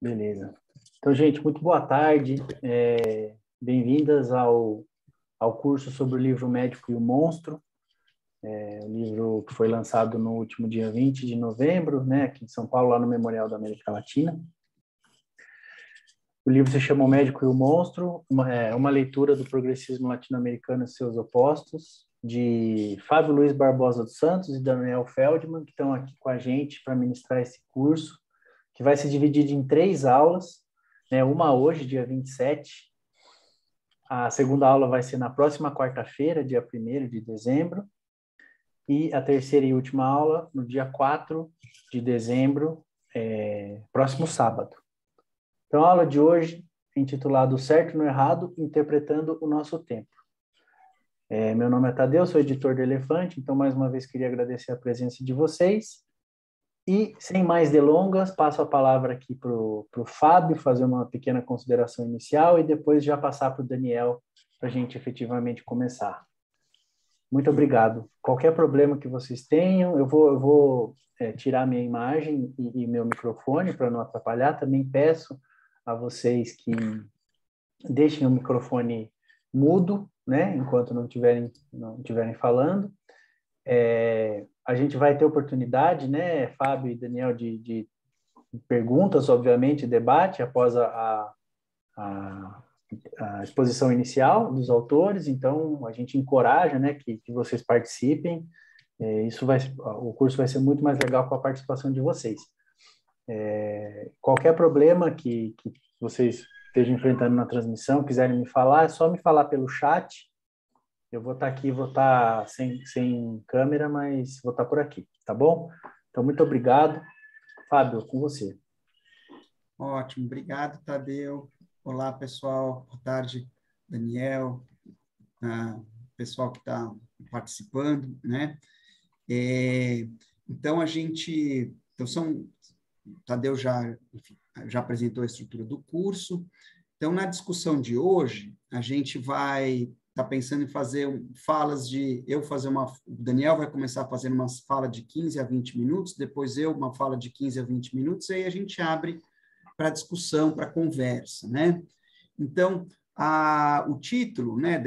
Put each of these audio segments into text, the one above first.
Beleza. Então, gente, muito boa tarde. Bem-vindas ao curso sobre o livro Médico e o Monstro. O livro que foi lançado no último dia 20 de novembro, né, aqui em São Paulo, lá no Memorial da América Latina. O livro se chama O Médico e o Monstro, uma leitura do progressismo latino-americano e seus opostos, de Fábio Luiz Barbosa dos Santos e Daniel Feldman, que estão aqui com a gente para ministrar esse curso, que vai se dividir em 3 aulas, né? Uma hoje, dia 27. A segunda aula vai ser na próxima quarta-feira, dia 1º de dezembro. E a terceira e última aula no dia 4 de dezembro, próximo sábado. Então, a aula de hoje é intitulada O Certo no Errado, Interpretando o Nosso Tempo. Meu nome é Tadeu, sou editor do Elefante, então, mais uma vez, queria agradecer a presença de vocês. E, sem mais delongas, passo a palavra aqui para o Fábio fazer uma pequena consideração inicial e depois já passar para o Daniel para a gente efetivamente começar. Muito obrigado. Qualquer problema que vocês tenham, eu vou tirar minha imagem e meu microfone para não atrapalhar. Também peço a vocês que deixem o microfone mudo, né, enquanto não estiverem falando. A gente vai ter oportunidade, né, Fábio e Daniel, de perguntas, obviamente, debate após a exposição inicial dos autores. Então, a gente encoraja, né, que vocês participem. O curso vai ser muito mais legal com a participação de vocês. Qualquer problema que vocês estejam enfrentando na transmissão, quiserem me falar, é só me falar pelo chat. Eu vou estar aqui, vou estar sem câmera, mas vou estar por aqui, tá bom? Então, muito obrigado. Fábio, com você. Ótimo, obrigado, Tadeu. Olá, pessoal. Boa tarde, Daniel, pessoal que está participando, né? Então, Tadeu já apresentou a estrutura do curso. Então, na discussão de hoje, a gente vai estar pensando em fazer o Daniel vai começar fazendo uma fala de 15 a 20 minutos, depois uma fala de 15 a 20 minutos, aí a gente abre para discussão, para conversa, né? Então, o título, né,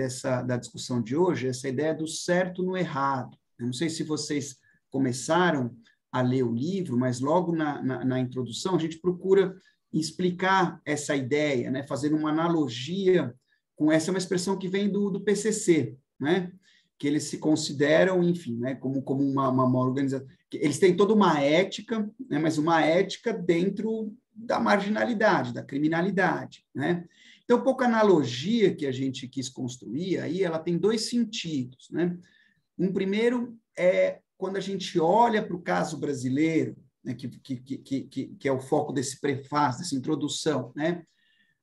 da discussão de hoje é essa ideia do certo no errado. Eu não sei se vocês começaram a ler o livro, mas logo na introdução a gente procura explicar essa ideia, né, fazendo uma analogia com essa, uma expressão que vem do PCC, né, que eles se consideram, enfim, né, como uma organização. Eles têm toda uma ética, né, mas uma ética dentro da marginalidade, da criminalidade, né? Então, um pouco a analogia que a gente quis construir aí, ela tem 2 sentidos, né? Um primeiro é quando a gente olha para o caso brasileiro, né, que é o foco desse prefácio, dessa introdução, né?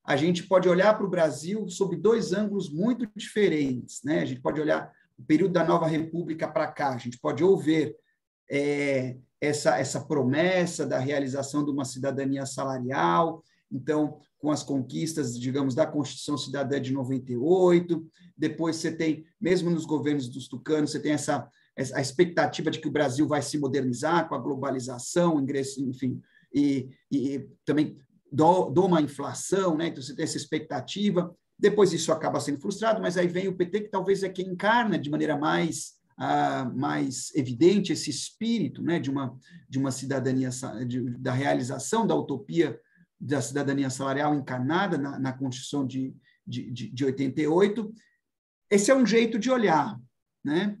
A gente pode olhar para o Brasil sob 2 ângulos muito diferentes, né? A gente pode olhar o período da Nova República para cá, a gente pode ouvir essa promessa da realização de uma cidadania salarial, então, com as conquistas, digamos, da Constituição Cidadã de 98, depois você tem, mesmo nos governos dos tucanos, você tem a expectativa de que o Brasil vai se modernizar com a globalização, ingresso, enfim, e também uma inflação, né? Então você tem essa expectativa, depois isso acaba sendo frustrado, mas aí vem o PT, que talvez é quem encarna de maneira mais evidente esse espírito, né, de uma cidadania, da realização da utopia da cidadania salarial encarnada na Constituição de 88. Esse é um jeito de olhar, né?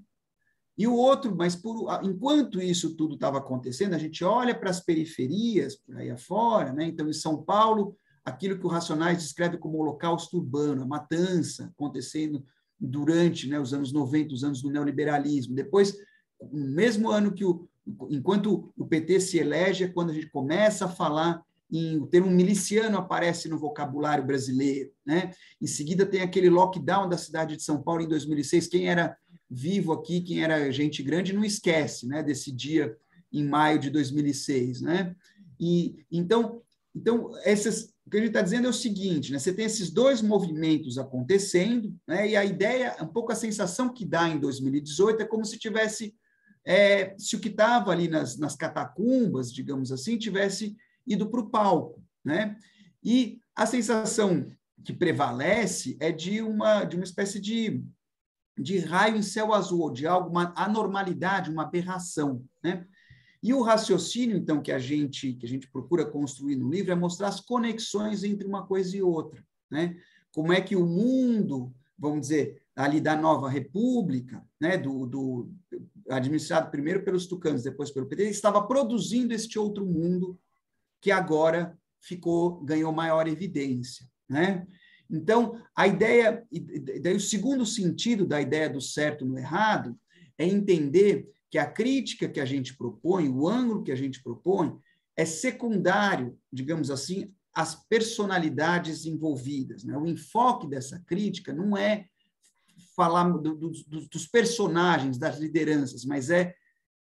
E o outro, mas enquanto isso tudo estava acontecendo, a gente olha para as periferias, por aí afora, né? Então, em São Paulo, aquilo que o Racionais descreve como holocausto urbano, a matança acontecendo durante, né, os anos 90, os anos do neoliberalismo. Depois, no mesmo ano enquanto o PT se elege, é quando a gente começa a falar o termo miliciano aparece no vocabulário brasileiro, né? Em seguida tem aquele lockdown da cidade de São Paulo em 2006. Quem era vivo aqui, quem era gente grande, não esquece, né, desse dia em maio de 2006, né? Então o que a gente está dizendo é o seguinte, né? Você tem esses 2 movimentos acontecendo, né? E a ideia, um pouco a sensação que dá em 2018 é como se tivesse, se o que estava ali nas catacumbas, digamos assim, tivesse ido para o palco, né? E a sensação que prevalece é de uma espécie de raio em céu azul, de algo, uma anormalidade, uma aberração, né? E o raciocínio, então, que a gente procura construir no livro é mostrar as conexões entre uma coisa e outra, né? Como é que o mundo, vamos dizer, ali da Nova República, né, administrado primeiro pelos tucanos, depois pelo PT, estava produzindo este outro mundo que agora ganhou maior evidência, né? Então, a ideia, daí o segundo sentido da ideia do certo no errado é entender que a crítica que a gente propõe, o ângulo que a gente propõe, é secundário, digamos assim, às personalidades envolvidas, né? O enfoque dessa crítica não é falar dos personagens, das lideranças, mas é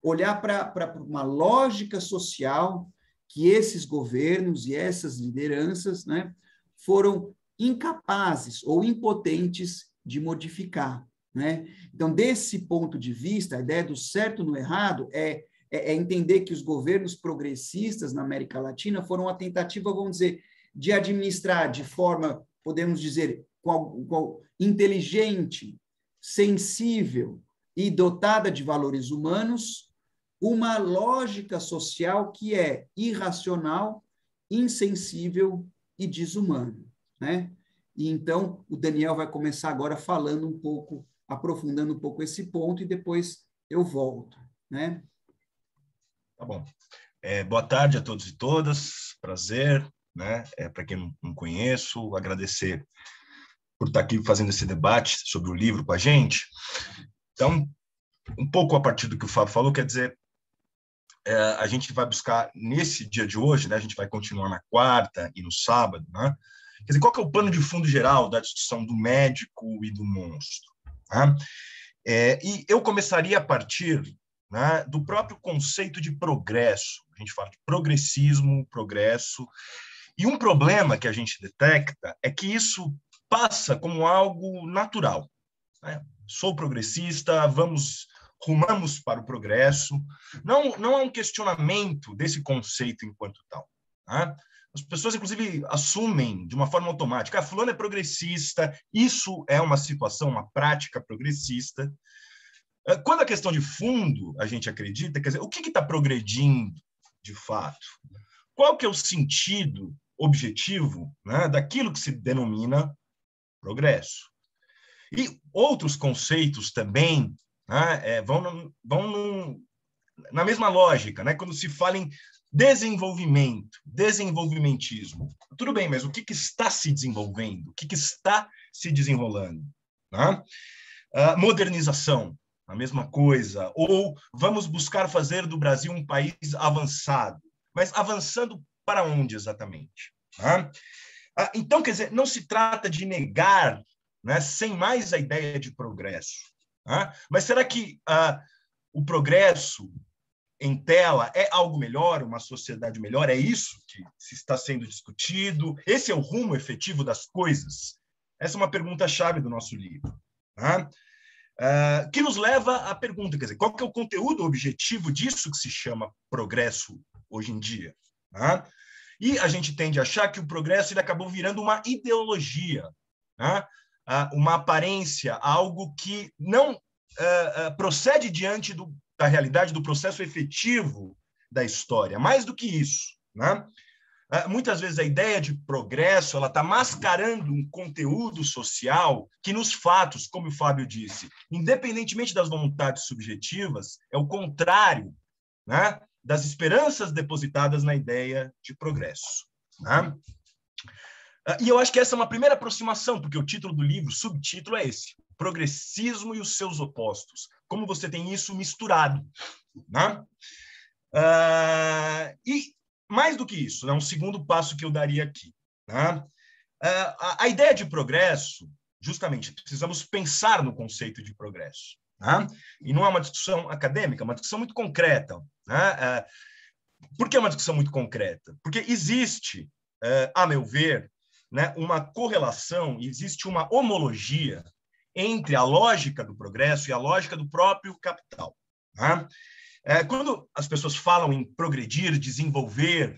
olhar para uma lógica social que esses governos e essas lideranças, né, foram incapazes ou impotentes de modificar, né? Então, desse ponto de vista, a ideia do certo no errado é entender que os governos progressistas na América Latina foram uma tentativa, vamos dizer, de administrar de forma, podemos dizer, inteligente, sensível e dotada de valores humanos, uma lógica social que é irracional, insensível e desumana, né? E então o Daniel vai começar agora falando um pouco, aprofundando um pouco esse ponto e depois eu volto, né? Tá bom. Boa tarde a todos e todas. Prazer, né? Para quem não conheço, agradecer por estar aqui fazendo esse debate sobre o livro com a gente. Então, um pouco a partir do que o Fábio falou, quer dizer, a gente vai buscar, nesse dia de hoje, né, a gente vai continuar na quarta e no sábado, né? Quer dizer, qual que é o pano de fundo geral da discussão do médico e do monstro? Né? E eu começaria a partir, né, do próprio conceito de progresso. A gente fala de progressismo, progresso, e um problema que a gente detecta é que isso passa como algo natural, né? Sou progressista, rumamos para o progresso. Não há um questionamento desse conceito enquanto tal, né? As pessoas, inclusive, assumem de uma forma automática: fulano é progressista, isso é uma situação, uma prática progressista. Quando a questão de fundo, a gente acredita, quer dizer, o que está progredindo de fato? Qual que é o sentido objetivo, né, daquilo que se denomina progresso? E outros conceitos também, né, vão na mesma lógica, né? Quando se fala em desenvolvimento, desenvolvimentismo. Tudo bem, mas o que está se desenvolvendo? O que está se desenrolando? Né? Modernização, a mesma coisa. Ou vamos buscar fazer do Brasil um país avançado. Mas avançando para onde exatamente? Né? Então, quer dizer, não se trata de negar, né, sem mais a ideia de progresso. Né? Mas será que o progresso em tela é algo melhor, uma sociedade melhor? É isso que se está sendo discutido? Esse é o rumo efetivo das coisas? Essa é uma pergunta-chave do nosso livro. Né? Que nos leva à pergunta, quer dizer, qual que é o conteúdo objetivo disso que se chama progresso hoje em dia? Né? E a gente tende a achar que o progresso ele acabou virando uma ideologia, né? Uma aparência, algo que não procede diante da realidade, do processo efetivo da história. Mais do que isso, né? Muitas vezes a ideia de progresso ela está mascarando um conteúdo social que nos fatos, como o Fábio disse, independentemente das vontades subjetivas, é o contrário, né, das esperanças depositadas na ideia de progresso. Né? E eu acho que essa é uma primeira aproximação, porque o título do livro, o subtítulo é esse: Progressismo e os seus opostos. Como você tem isso misturado. Né? E mais do que isso, né, um segundo passo que eu daria aqui. Né? A ideia de progresso, justamente, precisamos pensar no conceito de progresso. Né? E não é uma discussão acadêmica, é uma discussão muito concreta. Né? Por que é uma discussão muito concreta? Porque existe, a meu ver, né, uma correlação, existe uma homologia entre a lógica do progresso e a lógica do próprio capital. Né? Quando as pessoas falam em progredir, desenvolver,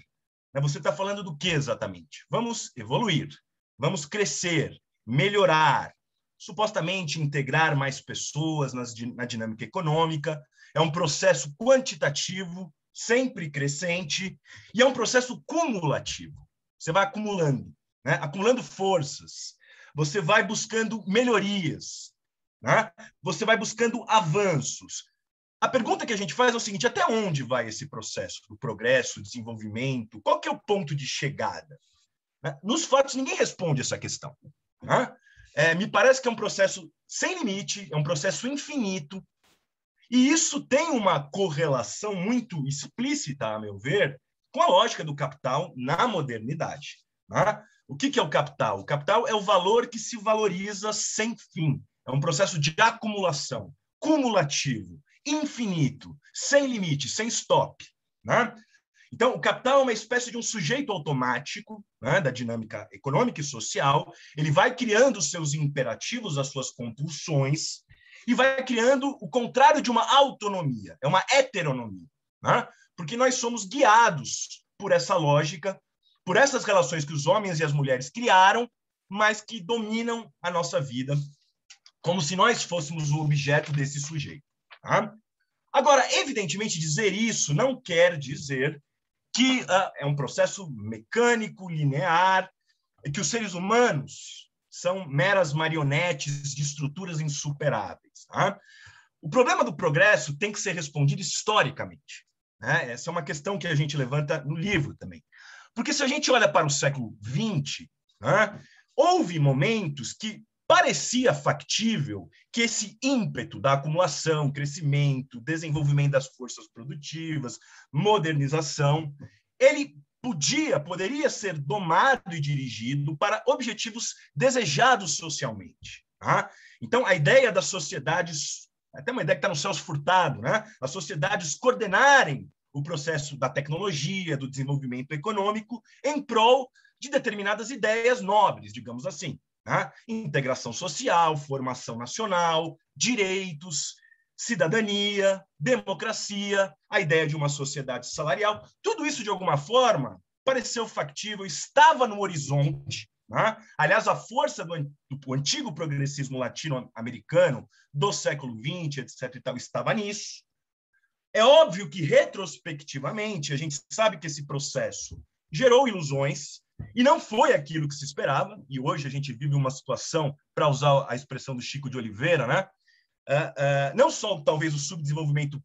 Você está falando do que exatamente? Vamos evoluir, vamos crescer, melhorar, supostamente integrar mais pessoas na dinâmica econômica. É um processo quantitativo, sempre crescente, e é um processo cumulativo. Você vai acumulando, né? Acumulando forças, você vai buscando melhorias, né? Você vai buscando avanços. A pergunta que a gente faz é o seguinte: até onde vai esse processo do progresso, desenvolvimento? Qual que é o ponto de chegada? Nos fatos, ninguém responde essa questão. Né? Me parece que é um processo sem limite, é um processo infinito, e isso tem uma correlação muito explícita, a meu ver, com a lógica do capital na modernidade. Né? O que é o capital? O capital é o valor que se valoriza sem fim. É um processo de acumulação, cumulativo, infinito, sem limite, sem stop. Né? Então, o capital é uma espécie de um sujeito automático, né, da dinâmica econômica e social. Ele vai criando os seus imperativos, as suas compulsões, e vai criando o contrário de uma autonomia, é uma heteronomia, né? Porque nós somos guiados por essa lógica, por essas relações que os homens e as mulheres criaram, mas que dominam a nossa vida, como se nós fôssemos o objeto desse sujeito. Tá? Agora, evidentemente, dizer isso não quer dizer que é um processo mecânico, linear, e que os seres humanos são meras marionetes de estruturas insuperáveis. Tá? O problema do progresso tem que ser respondido historicamente. Né? Essa é uma questão que a gente levanta no livro também. Porque se a gente olha para o século XX, né, houve momentos que parecia factível que esse ímpeto da acumulação, crescimento, desenvolvimento das forças produtivas, modernização, ele poderia ser domado e dirigido para objetivos desejados socialmente. Tá? Então, a ideia das sociedades, até uma ideia que está no Celso Furtado, né? As sociedades coordenarem o processo da tecnologia, do desenvolvimento econômico, em prol de determinadas ideias nobres, digamos assim. Né? Integração social, formação nacional, direitos, cidadania, democracia, a ideia de uma sociedade salarial. Tudo isso, de alguma forma, pareceu factível, estava no horizonte. Né? Aliás, a força do antigo progressismo latino-americano do século XX, etc., e tal, estava nisso. É óbvio que, retrospectivamente, a gente sabe que esse processo gerou ilusões, e não foi aquilo que se esperava, e hoje a gente vive uma situação, para usar a expressão do Chico de Oliveira, né? Não só talvez o subdesenvolvimento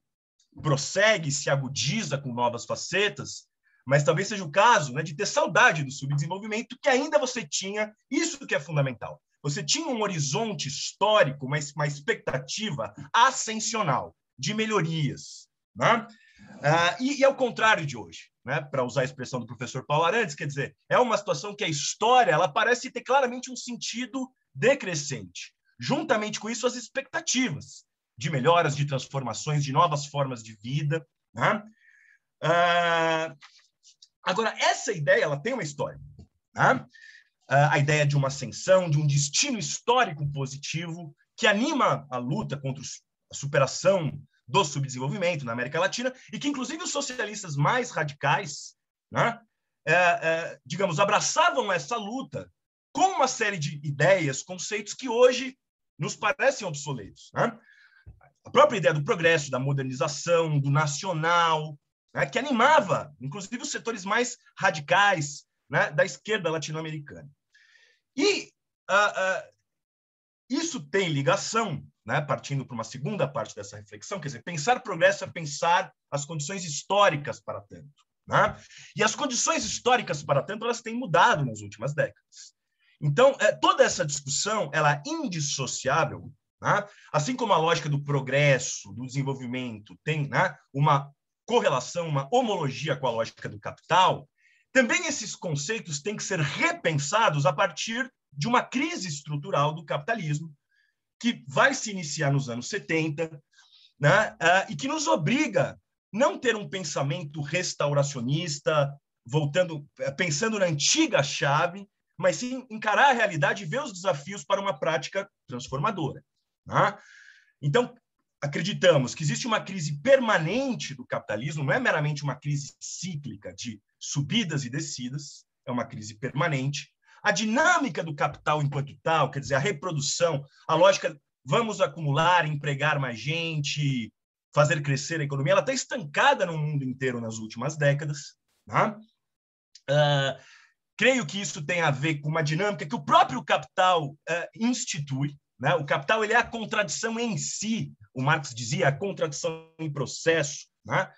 prossegue, se agudiza com novas facetas, mas talvez seja o caso, né, de ter saudade do subdesenvolvimento que ainda você tinha, isso que é fundamental. Você tinha um horizonte histórico, uma expectativa ascensional de melhorias. Né? E é o contrário de hoje, né? Para usar a expressão do professor Paulo Arantes, quer dizer, é uma situação que a história ela parece ter claramente um sentido decrescente. Juntamente com isso, as expectativas de melhoras, de transformações, de novas formas de vida. Né? Agora, essa ideia ela tem uma história. Né? A ideia de uma ascensão, de um destino histórico positivo que anima a luta contra a superação do subdesenvolvimento na América Latina e que, inclusive, os socialistas mais radicais, né, digamos, abraçavam essa luta com uma série de ideias, conceitos que hoje nos parecem obsoletos. Né? A própria ideia do progresso, da modernização, do nacional, né, que animava, inclusive, os setores mais radicais, né, da esquerda latino-americana. E isso tem ligação, né, partindo para uma segunda parte dessa reflexão, quer dizer, pensar progresso é pensar as condições históricas para tanto. Né? E as condições históricas para tanto elas têm mudado nas últimas décadas. Então, toda essa discussão ela é indissociável, né? Assim como a lógica do progresso, do desenvolvimento tem, né, uma correlação, uma homologia com a lógica do capital, também esses conceitos têm que ser repensados a partir de uma crise estrutural do capitalismo que vai se iniciar nos anos 70, né, e que nos obriga a não ter um pensamento restauracionista, pensando na antiga chave, mas sim encarar a realidade e ver os desafios para uma prática transformadora. Né? Então, acreditamos que existe uma crise permanente do capitalismo, não é meramente uma crise cíclica de subidas e descidas, é uma crise permanente. A dinâmica do capital enquanto tal, quer dizer, a reprodução, a lógica, vamos acumular, empregar mais gente, fazer crescer a economia, ela está estancada no mundo inteiro nas últimas décadas. Tá? Creio que isso tem a ver com uma dinâmica que o próprio capital institui. Né? O capital ele é a contradição em si. O Marx dizia a contradição em processo. Né?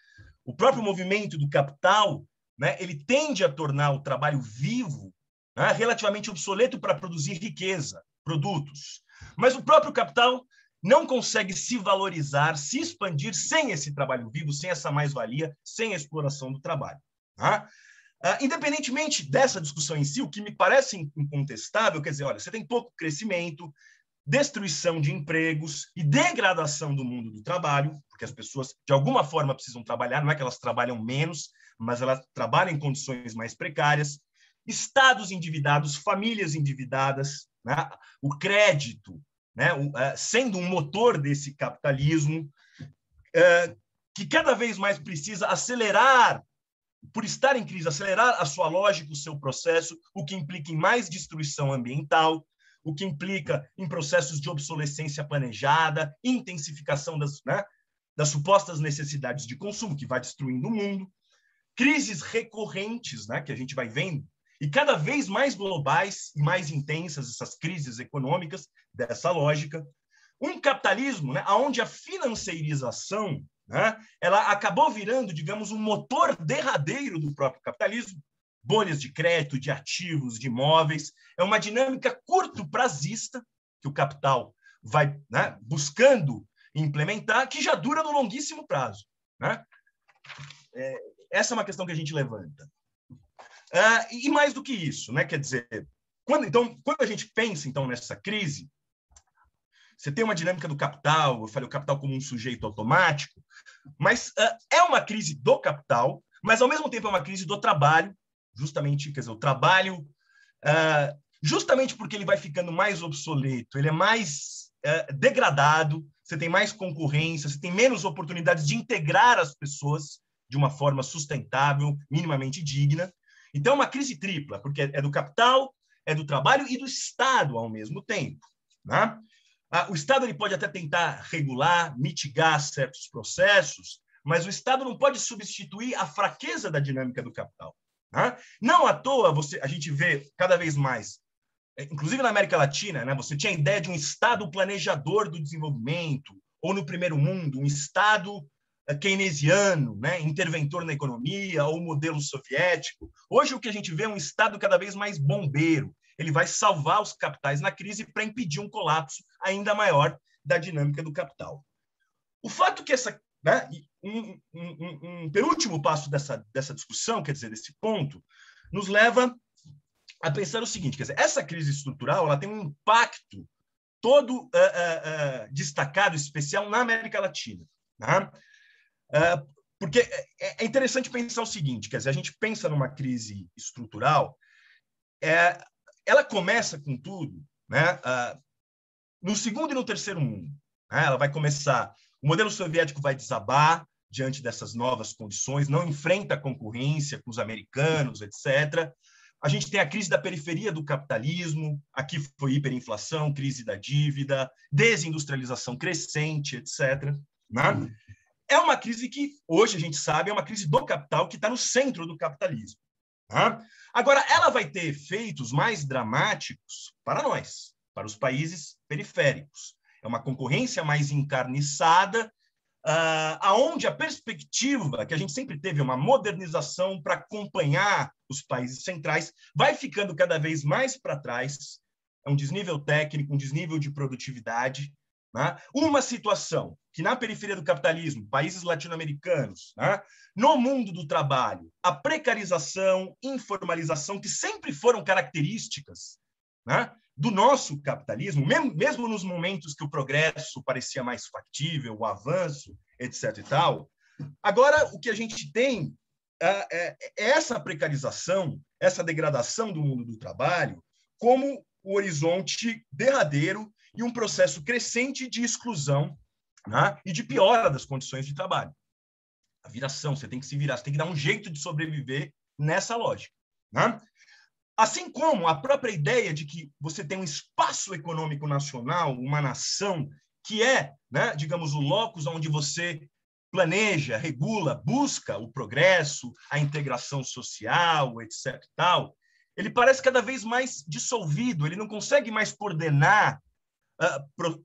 O próprio movimento do capital, né, ele tende a tornar o trabalho vivo, né, relativamente obsoleto para produzir riqueza, produtos. Mas o próprio capital não consegue se valorizar, se expandir sem esse trabalho vivo, sem essa mais-valia, sem a exploração do trabalho. Tá? Independentemente dessa discussão em si, o que me parece incontestável, quer dizer, olha, você tem pouco crescimento, destruição de empregos e degradação do mundo do trabalho, porque as pessoas, de alguma forma, precisam trabalhar, não é que elas trabalham menos, mas elas trabalham em condições mais precárias, estados endividados, famílias endividadas, né? O crédito, né? Sendo um motor desse capitalismo, que cada vez mais precisa acelerar, por estar em crise, acelerar a sua lógica, o seu processo, o que implica em mais destruição ambiental, o que implica em processos de obsolescência planejada, intensificação das supostas necessidades de consumo, que vai destruindo o mundo, crises recorrentes, né, que a gente vai vendo, e cada vez mais globais e mais intensas essas crises econômicas dessa lógica. Um capitalismo, né, onde a financeirização, né, ela acabou virando, digamos, um motor derradeiro do próprio capitalismo, bolhas de crédito, de ativos, de imóveis. É uma dinâmica curto-prazista que o capital vai, né, buscando implementar, que já dura no longuíssimo prazo. Né? Essa é uma questão que a gente levanta. E mais do que isso, né? Quer dizer, quando a gente pensa então, nessa crise, você tem uma dinâmica do capital, eu falei o capital como um sujeito automático, mas é uma crise do capital, mas ao mesmo tempo é uma crise do trabalho, justamente, quer dizer, o trabalho, justamente porque ele vai ficando mais obsoleto, ele é mais degradado, você tem mais concorrência, você tem menos oportunidades de integrar as pessoas de uma forma sustentável, minimamente digna. Então, é uma crise tripla, porque é do capital, é do trabalho e do Estado ao mesmo tempo. Né? O Estado ele pode até tentar regular, mitigar certos processos, mas o Estado não pode substituir a fraqueza da dinâmica do capital. Né? Não à toa a gente vê cada vez mais, inclusive na América Latina, né, você tinha a ideia de um Estado planejador do desenvolvimento, ou no primeiro mundo, um Estado keynesiano, né, interventor na economia, ou modelo soviético. Hoje o que a gente vê é um Estado cada vez mais bombeiro. Ele vai salvar os capitais na crise para impedir um colapso ainda maior da dinâmica do capital. O fato que né, um penúltimo passo dessa discussão, quer dizer, desse ponto, nos leva a pensar o seguinte, quer dizer, essa crise estrutural ela tem um impacto todo destacado, especial na América Latina. Né? Porque é interessante pensar o seguinte, quer dizer, a gente pensa numa crise estrutural, ela começa, contudo, né, no segundo e no terceiro mundo. Né? Ela vai começar, o modelo soviético vai desabar diante dessas novas condições, não enfrenta a concorrência com os americanos, etc. A gente tem a crise da periferia do capitalismo, aqui foi hiperinflação, crise da dívida, desindustrialização crescente, etc. Né? É uma crise que, hoje a gente sabe, é uma crise do capital que está no centro do capitalismo. Tá? Agora, ela vai ter efeitos mais dramáticos para nós, para os países periféricos. É uma concorrência mais encarniçada, aonde a perspectiva que a gente sempre teve, uma modernização para acompanhar os países centrais, vai ficando cada vez mais para trás. É um desnível técnico, um desnível de produtividade. Né? Uma situação que na periferia do capitalismo, países latino-americanos, né? No mundo do trabalho, a precarização, informalização, que sempre foram características, né, do nosso capitalismo, mesmo nos momentos que o progresso parecia mais factível, o avanço, etc. e tal. Agora, o que a gente tem é essa precarização, essa degradação do mundo do trabalho como o horizonte derradeiro e um processo crescente de exclusão né? E de piora das condições de trabalho. A viração, você tem que se virar, você tem que dar um jeito de sobreviver nessa lógica, né? Assim como a própria ideia de que você tem um espaço econômico nacional, uma nação, que é, né, digamos, o locus onde você planeja, regula, busca o progresso, a integração social, etc. Tal, ele parece cada vez mais dissolvido, ele não consegue mais coordenar,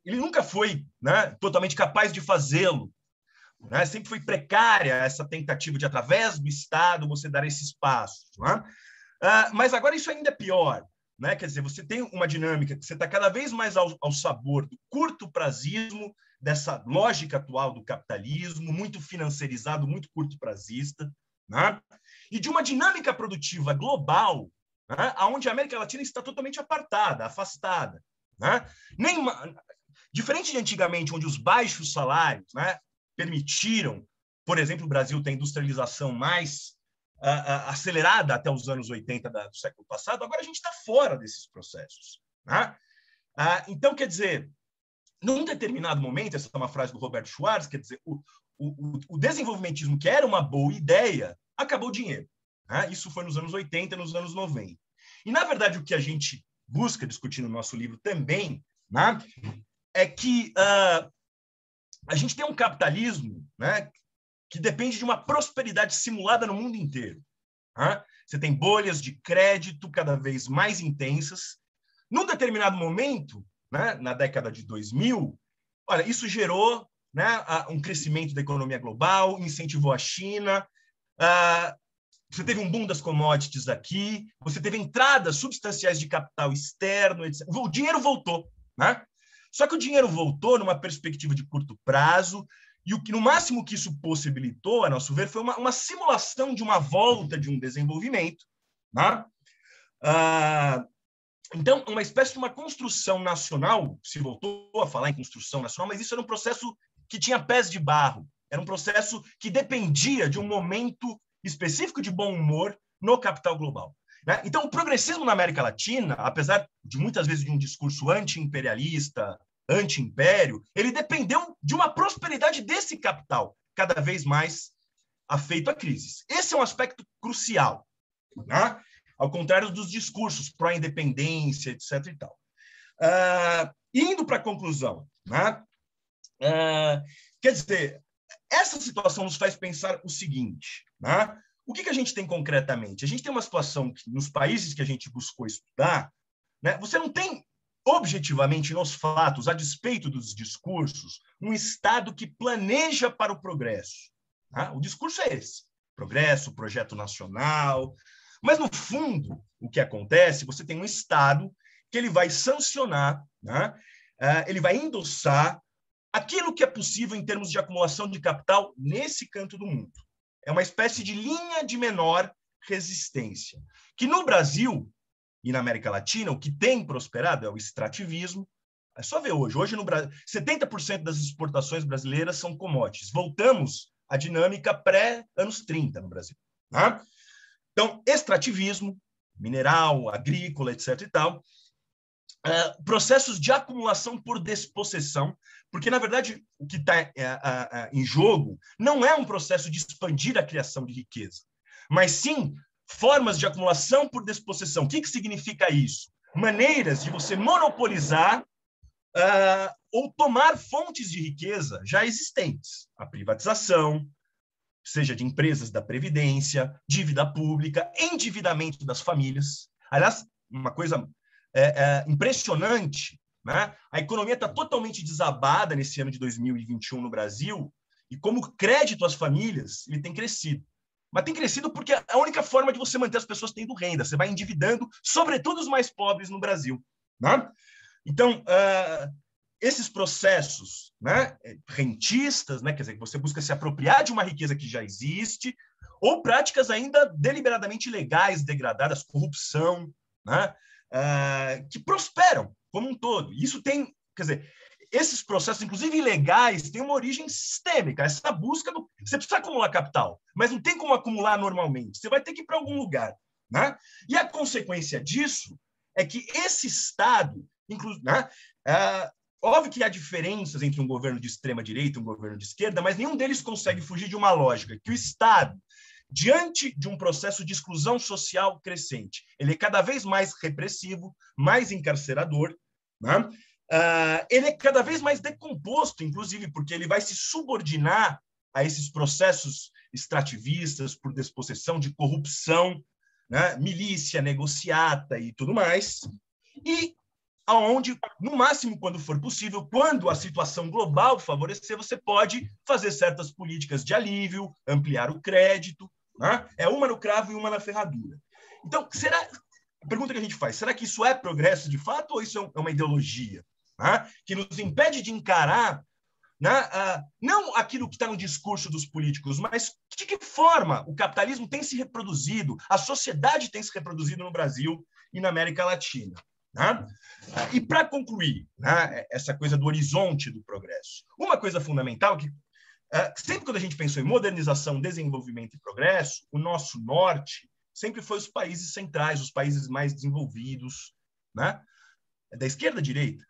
ele nunca foi, né, totalmente capaz de fazê-lo. Né? Sempre foi precária essa tentativa de, através do Estado, você dar esse espaço. Né? Mas agora isso ainda é pior. Né? Quer dizer, você tem uma dinâmica que você está cada vez mais ao sabor do curto prazismo, dessa lógica atual do capitalismo, muito financiarizado, muito curto prazista, né? E de uma dinâmica produtiva global, né? Onde a América Latina está totalmente apartada, afastada. Né? Diferente de antigamente, onde os baixos salários, né, permitiram, por exemplo, o Brasil ter a industrialização mais acelerada até os anos 80 do século passado, agora a gente está fora desses processos. Né? Então, quer dizer, num determinado momento, essa é uma frase do Robert Schwartz, quer dizer, o desenvolvimentismo, que era uma boa ideia, acabou o dinheiro. Né? Isso foi nos anos 80, nos anos 90. E, na verdade, o que a gente busca discutir no nosso livro também, né, é que a gente tem um capitalismo, né, que depende de uma prosperidade simulada no mundo inteiro. Né? Você tem bolhas de crédito cada vez mais intensas. Num determinado momento, né, na década de 2000, olha, isso gerou, né, um crescimento da economia global, incentivou a China, você teve um boom das commodities aqui, você teve entradas substanciais de capital externo, etc. O dinheiro voltou. Né? Só que o dinheiro voltou numa perspectiva de curto prazo, e o que no máximo que isso possibilitou, a nosso ver, foi uma simulação de uma volta de um desenvolvimento. Né? Então, uma espécie de uma construção nacional, se voltou a falar em construção nacional, mas isso era um processo que tinha pés de barro, era um processo que dependia de um momento específico de bom humor no capital global. Né? Então, o progressismo na América Latina, apesar de muitas vezes de um discurso anti-imperialista, anti-império, ele dependeu de uma prosperidade desse capital, cada vez mais afeito a crises. Esse é um aspecto crucial, né? Ao contrário dos discursos pró-independência, etc. E tal. Indo para a conclusão, né? Quer dizer, essa situação nos faz pensar o seguinte, né? O que a gente tem concretamente? A gente tem uma situação que, nos países que a gente buscou estudar, né, você não tem, objetivamente, nos fatos, a despeito dos discursos, um Estado que planeja para o progresso. Tá? O discurso é esse: progresso, projeto nacional. Mas, no fundo, o que acontece, você tem um Estado que ele vai sancionar, né, ele vai endossar aquilo que é possível em termos de acumulação de capital nesse canto do mundo. É uma espécie de linha de menor resistência, que no Brasil e na América Latina, o que tem prosperado é o extrativismo. É só ver hoje. Hoje, no Brasil, 70% das exportações brasileiras são commodities. Voltamos à dinâmica pré-anos 30 no Brasil. Tá? Então, extrativismo, mineral, agrícola, etc. e tal, processos de acumulação por despossessão, porque, na verdade, o que está em jogo não é um processo de expandir a criação de riqueza, mas sim formas de acumulação por despossessão. O que significa isso? Maneiras de você monopolizar ou tomar fontes de riqueza já existentes. A privatização, seja de empresas da Previdência, dívida pública, endividamento das famílias. Aliás, uma coisa impressionante, né? A economia está totalmente desabada nesse ano de 2021 no Brasil, e como crédito às famílias, ele tem crescido. Mas tem crescido porque é a única forma de você manter as pessoas tendo renda. Você vai endividando, sobretudo os mais pobres no Brasil. Né? Então, esses processos, né, rentistas, né, quer dizer, que você busca se apropriar de uma riqueza que já existe, ou práticas ainda deliberadamente ilegais, degradadas, corrupção, né, que prosperam como um todo. Isso tem, quer dizer, esses processos, inclusive ilegais, têm uma origem sistêmica. Essa busca você precisa acumular capital, mas não tem como acumular normalmente. Você vai ter que ir para algum lugar. Né? E a consequência disso é que esse Estado, né, óbvio que há diferenças entre um governo de extrema-direita e um governo de esquerda, mas nenhum deles consegue fugir de uma lógica, que o Estado, diante de um processo de exclusão social crescente, ele é cada vez mais repressivo, mais encarcerador, né? Ele é cada vez mais decomposto, inclusive, porque ele vai se subordinar a esses processos extrativistas por despossessão de corrupção, né? Milícia, negociata e tudo mais, e aonde, no máximo, quando for possível, quando a situação global favorecer, você pode fazer certas políticas de alívio, ampliar o crédito, né? É uma no cravo e uma na ferradura. Então, a pergunta que a gente faz, será que isso é progresso de fato ou isso é uma ideologia, né? Que nos impede de encarar, né, não aquilo que está no discurso dos políticos, mas de que forma o capitalismo tem se reproduzido, a sociedade tem se reproduzido no Brasil e na América Latina. Né? E para concluir, né, essa coisa do horizonte do progresso, uma coisa fundamental que sempre quando a gente pensou em modernização, desenvolvimento e progresso, o nosso norte sempre foi os países centrais, os países mais desenvolvidos, né? Da esquerda à direita.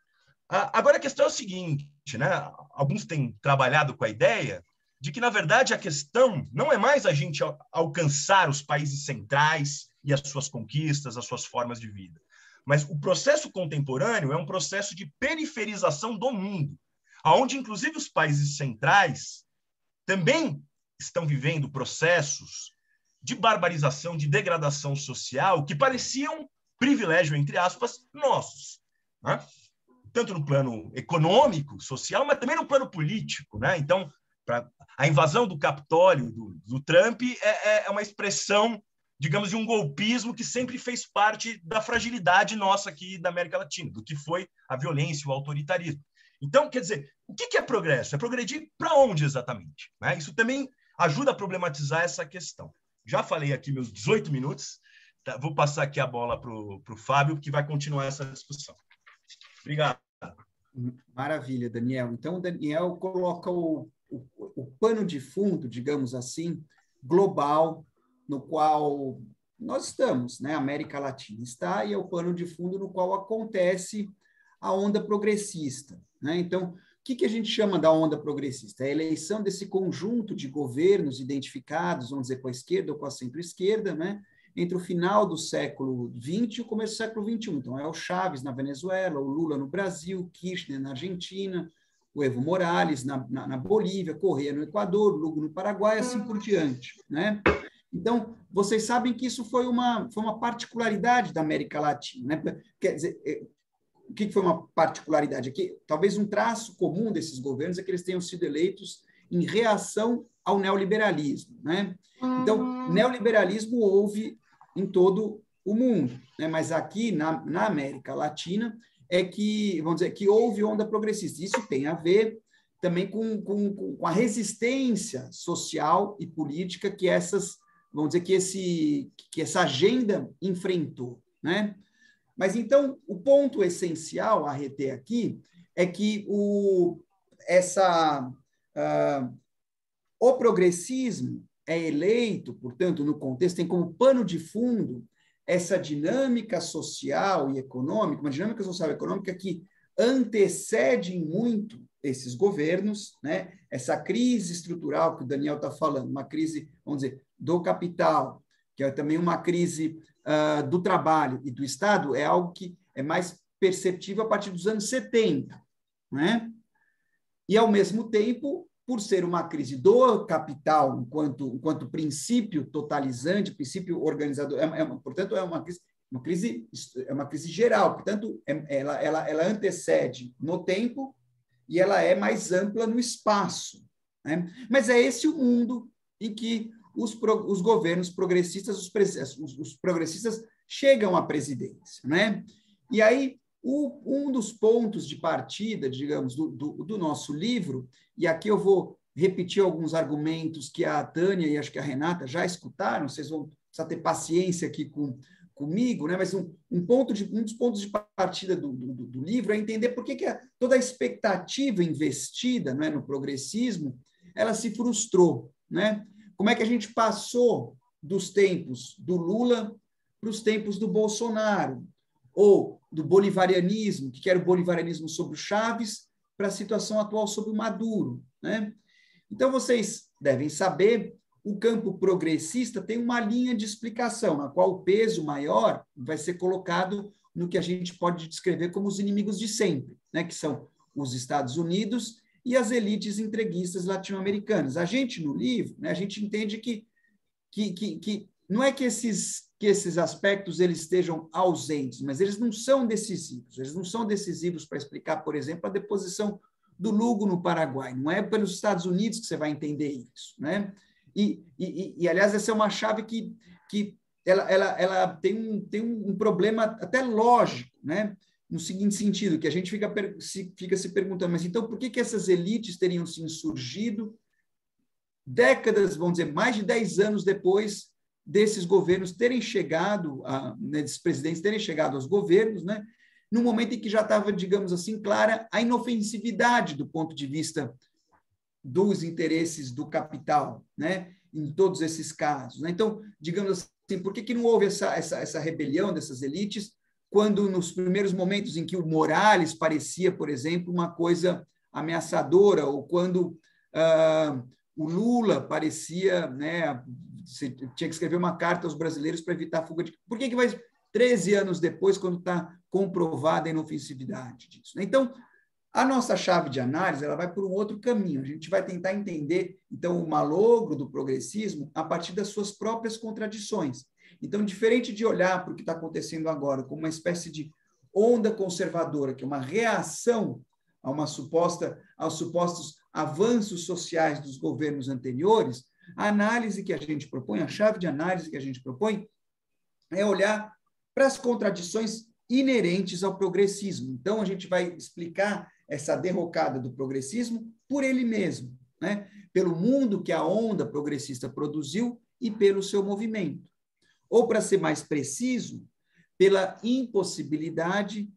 Agora a questão é o seguinte, né? Alguns têm trabalhado com a ideia de que, na verdade, a questão não é mais a gente alcançar os países centrais e as suas conquistas, as suas formas de vida. Mas o processo contemporâneo é um processo de periferização do mundo, onde, inclusive, os países centrais também estão vivendo processos de barbarização, de degradação social, que pareciam privilégio, entre aspas, nossos. Né? Tanto no plano econômico, social, mas também no plano político. Né? Então, a invasão do Capitólio, do Trump, é uma expressão, digamos, de um golpismo que sempre fez parte da fragilidade nossa aqui da América Latina, do que foi a violência, o autoritarismo. Então, quer dizer, o que é progresso? É progredir para onde exatamente? Né? Isso também ajuda a problematizar essa questão. Já falei aqui meus 18 minutos, tá? Vou passar aqui a bola para o Fábio, que vai continuar essa discussão. Obrigado. Maravilha, Daniel. Então, o Daniel coloca o pano de fundo, digamos assim, global, no qual nós estamos, né? A América Latina está, e é o pano de fundo no qual acontece a onda progressista. Né? Então, o que a gente chama da onda progressista? É a eleição desse conjunto de governos identificados, vamos dizer, com a esquerda ou com a centro-esquerda, né? Entre o final do século XX e o começo do século XXI. Então, é o Chávez na Venezuela, o Lula no Brasil, Kirchner na Argentina, o Evo Morales na Bolívia, Correa no Equador, Lugo no Paraguai, assim por diante. Né? Então, vocês sabem que isso foi uma particularidade da América Latina. Né? Quer dizer, o que foi uma particularidade aqui? Talvez um traço comum desses governos é que eles tenham sido eleitos em reação ao neoliberalismo. Né? Então, neoliberalismo houve em todo o mundo, né? Mas aqui na América Latina é que, vamos dizer, que houve onda progressista. Isso tem a ver também com a resistência social e política que vamos dizer, que essa agenda enfrentou. Né? Mas, então, o ponto essencial a reter aqui é que o progressismo é eleito, portanto, no contexto, tem como pano de fundo essa dinâmica social e econômica, uma dinâmica social e econômica que antecede muito esses governos, né? Essa crise estrutural que o Daniel está falando, uma crise, vamos dizer, do capital, que é também uma crise do trabalho e do Estado, é algo que é mais perceptível a partir dos anos 70. Né? E, ao mesmo tempo, por ser uma crise do capital enquanto princípio totalizante, princípio organizador, portanto, é uma crise geral, portanto, ela antecede no tempo e ela é mais ampla no espaço. Né? Mas é esse o mundo em que os governos progressistas, os progressistas chegam à presidência. Né? E aí, um dos pontos de partida, digamos, do nosso livro, e aqui eu vou repetir alguns argumentos que a Tânia e acho que a Renata já escutaram, vocês vão precisar ter paciência aqui comigo, né? Mas um dos pontos de partida do livro é entender por que toda a expectativa investida, né, no progressismo ela se frustrou. Né? Como é que a gente passou dos tempos do Lula para os tempos do Bolsonaro? ou do bolivarianismo, que era o bolivarianismo sobre o Chávez, para a situação atual sobre o Maduro, né? Então, vocês devem saber, o campo progressista tem uma linha de explicação, na qual o peso maior vai ser colocado no que a gente pode descrever como os inimigos de sempre, né? Que são os Estados Unidos e as elites entreguistas latino-americanas. A gente, no livro, né, a gente entende que não é que esses aspectos eles estejam ausentes, mas eles não são decisivos. Eles não são decisivos para explicar, por exemplo, a deposição do Lugo no Paraguai. Não é pelos Estados Unidos que você vai entender isso, né? Aliás, essa é uma chave que ela tem um problema até lógico, né? No seguinte sentido, que a gente fica se perguntando, mas então por que essas elites teriam se insurgido décadas, vamos dizer, mais de 10 anos depois desses governos terem chegado, desses presidentes terem chegado aos governos, né? No momento em que já estava, digamos assim, clara a inofensividade do ponto de vista dos interesses do capital, né? Em todos esses casos, né? Então, digamos assim, por que não houve essa rebelião dessas elites quando, nos primeiros momentos em que o Morales parecia, por exemplo, uma coisa ameaçadora, ou quando o Lula parecia, né, você tinha que escrever uma carta aos brasileiros para evitar a fuga de... Por que vai 13 anos depois, quando está comprovada a inofensividade disso? Então, a nossa chave de análise ela vai por um outro caminho. A gente vai tentar entender, então, o malogro do progressismo a partir das suas próprias contradições. Então, diferente de olhar para o que está acontecendo agora como uma espécie de onda conservadora, que é uma reação aos supostos avanços sociais dos governos anteriores, a análise que a gente propõe, a chave de análise que a gente propõe, é olhar para as contradições inerentes ao progressismo. Então, a gente vai explicar essa derrocada do progressismo por ele mesmo, né? Pelo mundo que a onda progressista produziu e pelo seu movimento. Ou, para ser mais preciso, pela impossibilidade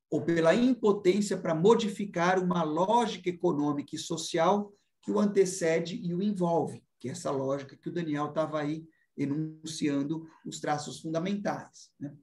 ou pela impotência para modificar uma lógica econômica e social que o antecede e o envolve, que é essa lógica que o Daniel estava aí enunciando os traços fundamentais, né?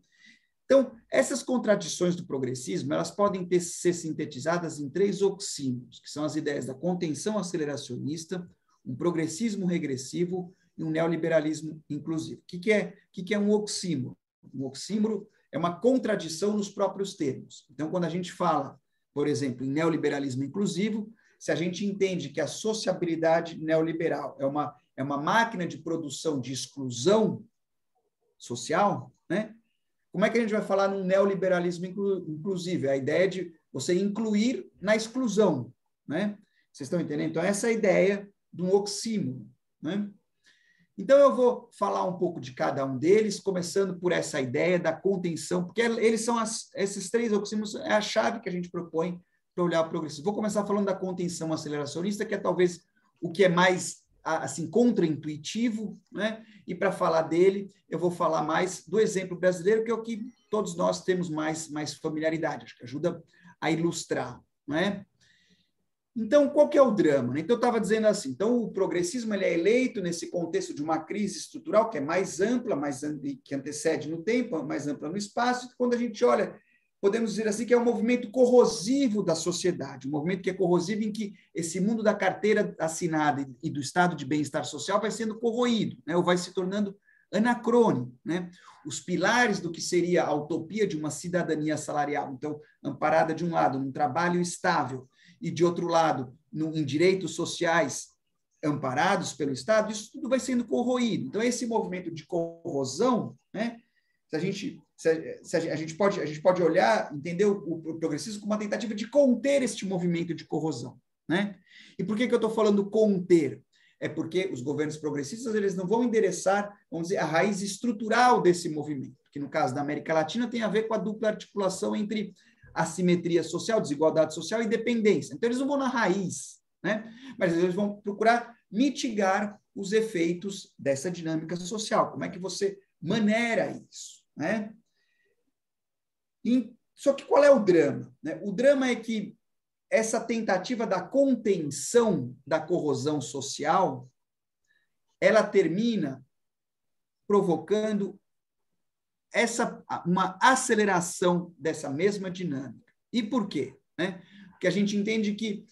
Então, essas contradições do progressismo, elas podem ser sintetizadas em 3 oxímoros, que são as ideias da contenção aceleracionista, um progressismo regressivo e um neoliberalismo inclusivo. O que é um oxímoro? Um oxímoro é uma contradição nos próprios termos. Então, quando a gente fala, por exemplo, em neoliberalismo inclusivo, se a gente entende que a sociabilidade neoliberal é uma máquina de produção de exclusão social, né? Como é que a gente vai falar num neoliberalismo inclusivo? A ideia de você incluir na exclusão, né? Vocês estão entendendo? Então, essa é a ideia de um oxímoro, né? Então, eu vou falar um pouco de cada um deles, começando por essa ideia da contenção, porque eles são esses 3 oxímoros, é a chave que a gente propõe para olhar o progressismo. Vou começar falando da contenção aceleracionista, que é talvez o que é mais assim contraintuitivo, né? E para falar dele, eu vou falar mais do exemplo brasileiro, que é o que todos nós temos mais familiaridade, acho que ajuda a ilustrar, né? Então, qual que é o drama? Então, eu estava dizendo assim, então o progressismo ele é eleito nesse contexto de uma crise estrutural que é mais ampla, que antecede no tempo, mais ampla no espaço, quando a gente olha, podemos dizer assim, que é um movimento corrosivo da sociedade, um movimento que é corrosivo em que esse mundo da carteira assinada e do estado de bem-estar social vai sendo corroído, né, ou vai se tornando anacrônico, né? Os pilares do que seria a utopia de uma cidadania salarial, então, amparada de um lado num trabalho estável e, de outro lado, em direitos sociais amparados pelo Estado, isso tudo vai sendo corroído. Então, esse movimento de corrosão, né, a gente pode olhar, entender o progressismo como uma tentativa de conter este movimento de corrosão, né? E por que eu estou falando conter? É porque os governos progressistas eles não vão endereçar, vamos dizer, a raiz estrutural desse movimento, que no caso da América Latina tem a ver com a dupla articulação entre assimetria social, desigualdade social e dependência. Então, eles não vão na raiz, né? Mas eles vão procurar mitigar os efeitos dessa dinâmica social. Como é que você maneira isso, né? Só que qual é o drama, né? O drama é que essa tentativa da contenção da corrosão social, ela termina provocando uma aceleração dessa mesma dinâmica. E por quê? Porque a gente entende que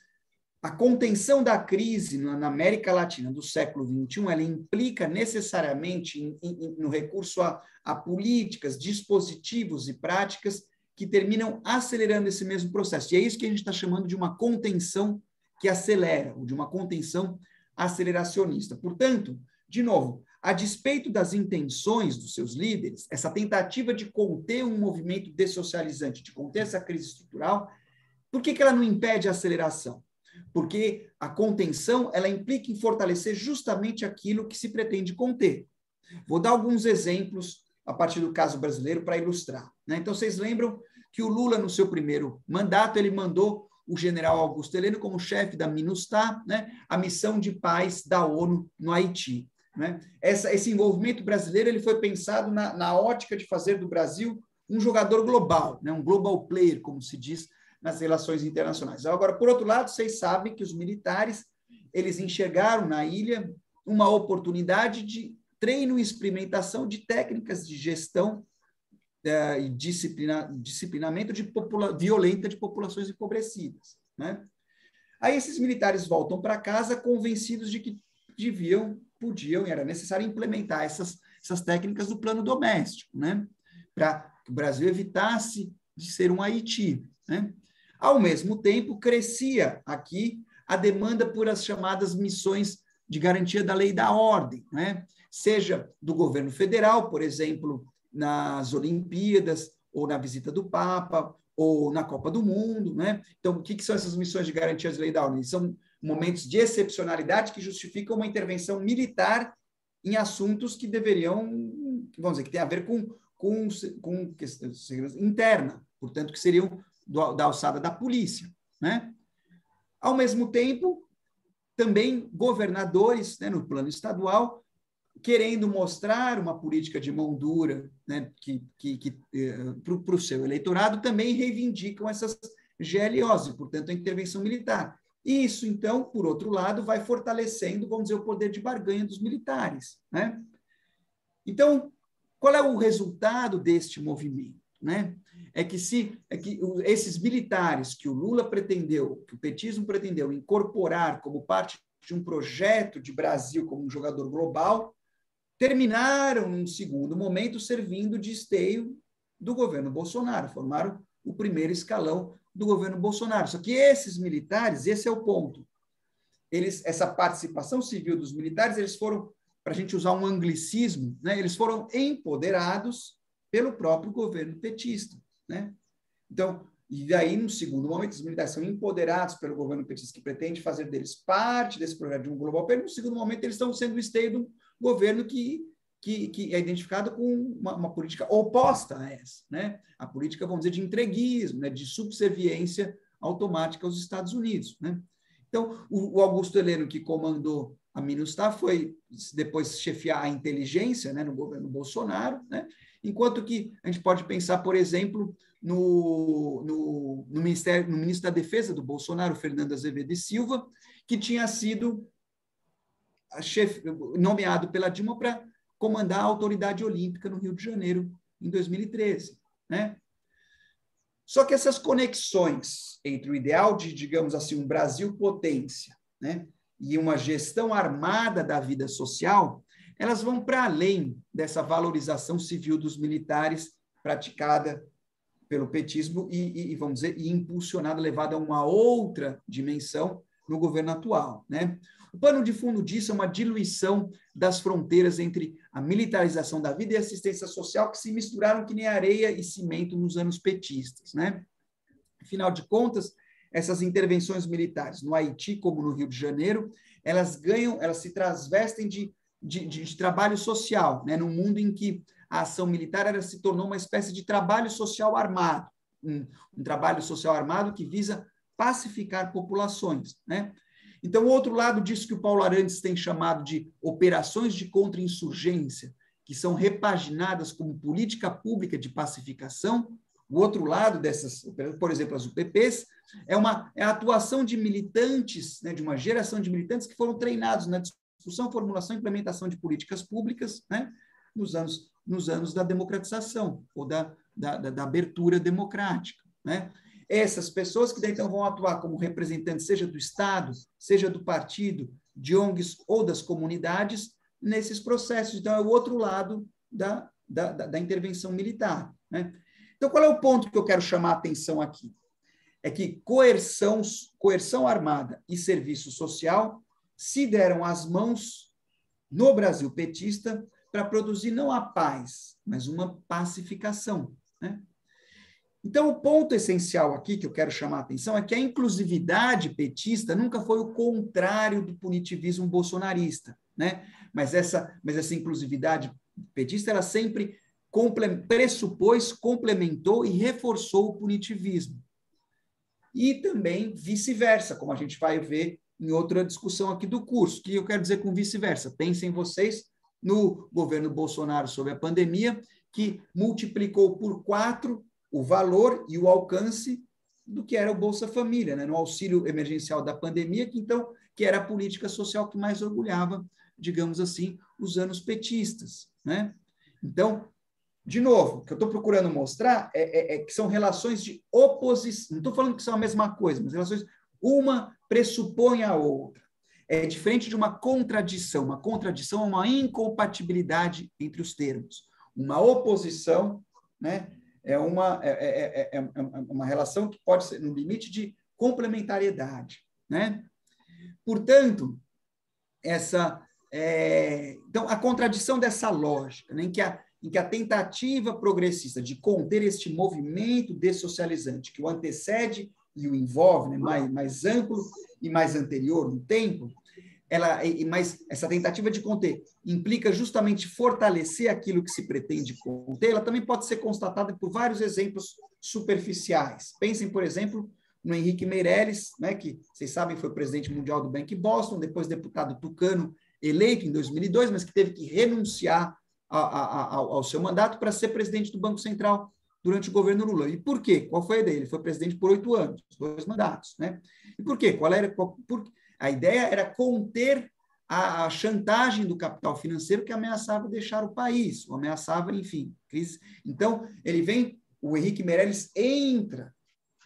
a contenção da crise na América Latina do século XXI, ela implica necessariamente no recurso a políticas, dispositivos e práticas que terminam acelerando esse mesmo processo. E é isso que a gente está chamando de uma contenção que acelera, ou de uma contenção aceleracionista. Portanto, de novo, a despeito das intenções dos seus líderes, essa tentativa de conter um movimento dessocializante, de conter essa crise estrutural, por que ela não impede a aceleração? Porque a contenção, ela implica em fortalecer justamente aquilo que se pretende conter. Vou dar alguns exemplos a partir do caso brasileiro para ilustrar. Então, vocês lembram que o Lula, no seu primeiro mandato, ele mandou o general Augusto Heleno como chefe da MINUSTAH, a missão de paz da ONU no Haiti. Esse envolvimento brasileiro ele foi pensado na ótica de fazer do Brasil um jogador global, um global player, como se diz nas relações internacionais. Agora, por outro lado, vocês sabem que os militares eles enxergaram na ilha uma oportunidade de treino e experimentação de técnicas de gestão e disciplinamento violenta de populações empobrecidas. Aí esses militares voltam para casa convencidos de que podiam e era necessário implementar essas técnicas no plano doméstico, para que o Brasil evitasse de ser um Haiti. Ao mesmo tempo, crescia aqui a demanda por as chamadas missões de garantia da lei e da ordem, seja do governo federal, por exemplo, nas Olimpíadas, ou na visita do Papa, ou na Copa do Mundo. Então, o que são essas missões de garantia da lei e da ordem? São momentos de excepcionalidade que justificam uma intervenção militar em assuntos que deveriam, vamos dizer, que tem a ver com questão de segurança interna, portanto, que seriam da alçada da polícia. Ao mesmo tempo, também governadores, no plano estadual, querendo mostrar uma política de mão dura para o seu eleitorado, também reivindicam essas GLOs, e, portanto, a intervenção militar. E isso, então, por outro lado, vai fortalecendo, vamos dizer, o poder de barganha dos militares. Então, qual é o resultado deste movimento? É que esses militares que o Lula pretendeu, que o petismo pretendeu incorporar como parte de um projeto de Brasil como um jogador global, terminaram, num segundo momento, servindo de esteio do governo Bolsonaro, formaram o primeiro escalão do governo Bolsonaro. Só que esses militares, esse é o ponto, essa participação civil dos militares, eles foram, para a gente usar um anglicismo, eles foram empoderados pelo próprio governo petista. Então, e daí, no segundo momento, os militares são empoderados pelo governo petista, que pretende fazer deles parte desse projeto de um global player. No segundo momento, eles estão sendo o esteio do governo que é identificado com uma política oposta a essa, a política, vamos dizer, de entreguismo, de subserviência automática aos Estados Unidos. Então, o Augusto Heleno, que comandou a MINUSTAH, foi depois chefiar a inteligência no governo Bolsonaro, enquanto que a gente pode pensar, por exemplo, no ministro da Defesa do Bolsonaro, Fernando Azevedo e Silva, que tinha sido nomeado pela Dilma para comandar a Autoridade Olímpica no Rio de Janeiro, em 2013. Só que essas conexões entre o ideal de, digamos assim, um Brasil potência, e uma gestão armada da vida social, elas vão para além dessa valorização civil dos militares praticada pelo petismo e vamos dizer, impulsionada, levada a uma outra dimensão no governo atual. O pano de fundo disso é uma diluição das fronteiras entre a militarização da vida e a assistência social, que se misturaram que nem areia e cimento nos anos petistas. Afinal de contas, essas intervenções militares no Haiti, como no Rio de Janeiro, elas se transvestem de trabalho social, num mundo em que a ação militar ela se tornou uma espécie de trabalho social armado, um trabalho social armado que visa pacificar populações. Então, o outro lado disso que o Paulo Arantes tem chamado de operações de contra-insurgência, que são repaginadas como política pública de pacificação, o outro lado dessas, por exemplo, as UPPs, é a atuação de militantes, de uma geração de militantes que foram treinados na discussão, formulação e implementação de políticas públicas, nos anos da democratização, ou da abertura democrática, né? Essas pessoas que daí, então, vão atuar como representantes, seja do Estado, seja do partido, de ONGs ou das comunidades, nesses processos. Então, é o outro lado da intervenção militar, né? Então, qual é o ponto que eu quero chamar a atenção aqui? É que coerção armada e serviço social se deram as mãos no Brasil petista para produzir não a paz, mas uma pacificação, né? Então, o ponto essencial aqui que eu quero chamar a atenção é que a inclusividade petista nunca foi o contrário do punitivismo bolsonarista, né? Mas essa inclusividade petista, ela sempre pressupôs, complementou e reforçou o punitivismo. E também vice-versa, como a gente vai ver em outra discussão aqui do curso. O que eu quero dizer com vice-versa? Pensem vocês no governo Bolsonaro sobre a pandemia, que multiplicou por 4 o valor e o alcance do que era o Bolsa Família, né? No auxílio emergencial da pandemia, que era a política social que mais orgulhava, digamos assim, os anos petistas, né? Então, de novo, o que eu estou procurando mostrar é que são relações de oposição. Não estou falando que são a mesma coisa, mas relações, uma pressupõe a outra. É diferente de uma contradição. Uma contradição é uma incompatibilidade entre os termos. Uma oposição, né, é uma relação que pode ser no limite de complementariedade, né? Portanto, então, a contradição dessa lógica, né, em que a tentativa progressista de conter este movimento dessocializante que o antecede e o envolve, né, mais amplo e mais anterior no tempo, mas essa tentativa de conter implica justamente fortalecer aquilo que se pretende conter, ela também pode ser constatada por vários exemplos superficiais. Pensem, por exemplo, no Henrique Meirelles, né, que vocês sabem foi presidente mundial do Bank Boston, depois deputado tucano eleito em 2002, mas que teve que renunciar ao seu mandato para ser presidente do Banco Central durante o governo Lula. E por quê? Qual foi a ideia? Ele foi presidente por 8 anos, 2 mandatos, né? E por quê? A ideia era conter a chantagem do capital financeiro que ameaçava deixar o país, ou ameaçava, enfim, crise. Então, o Henrique Meirelles entra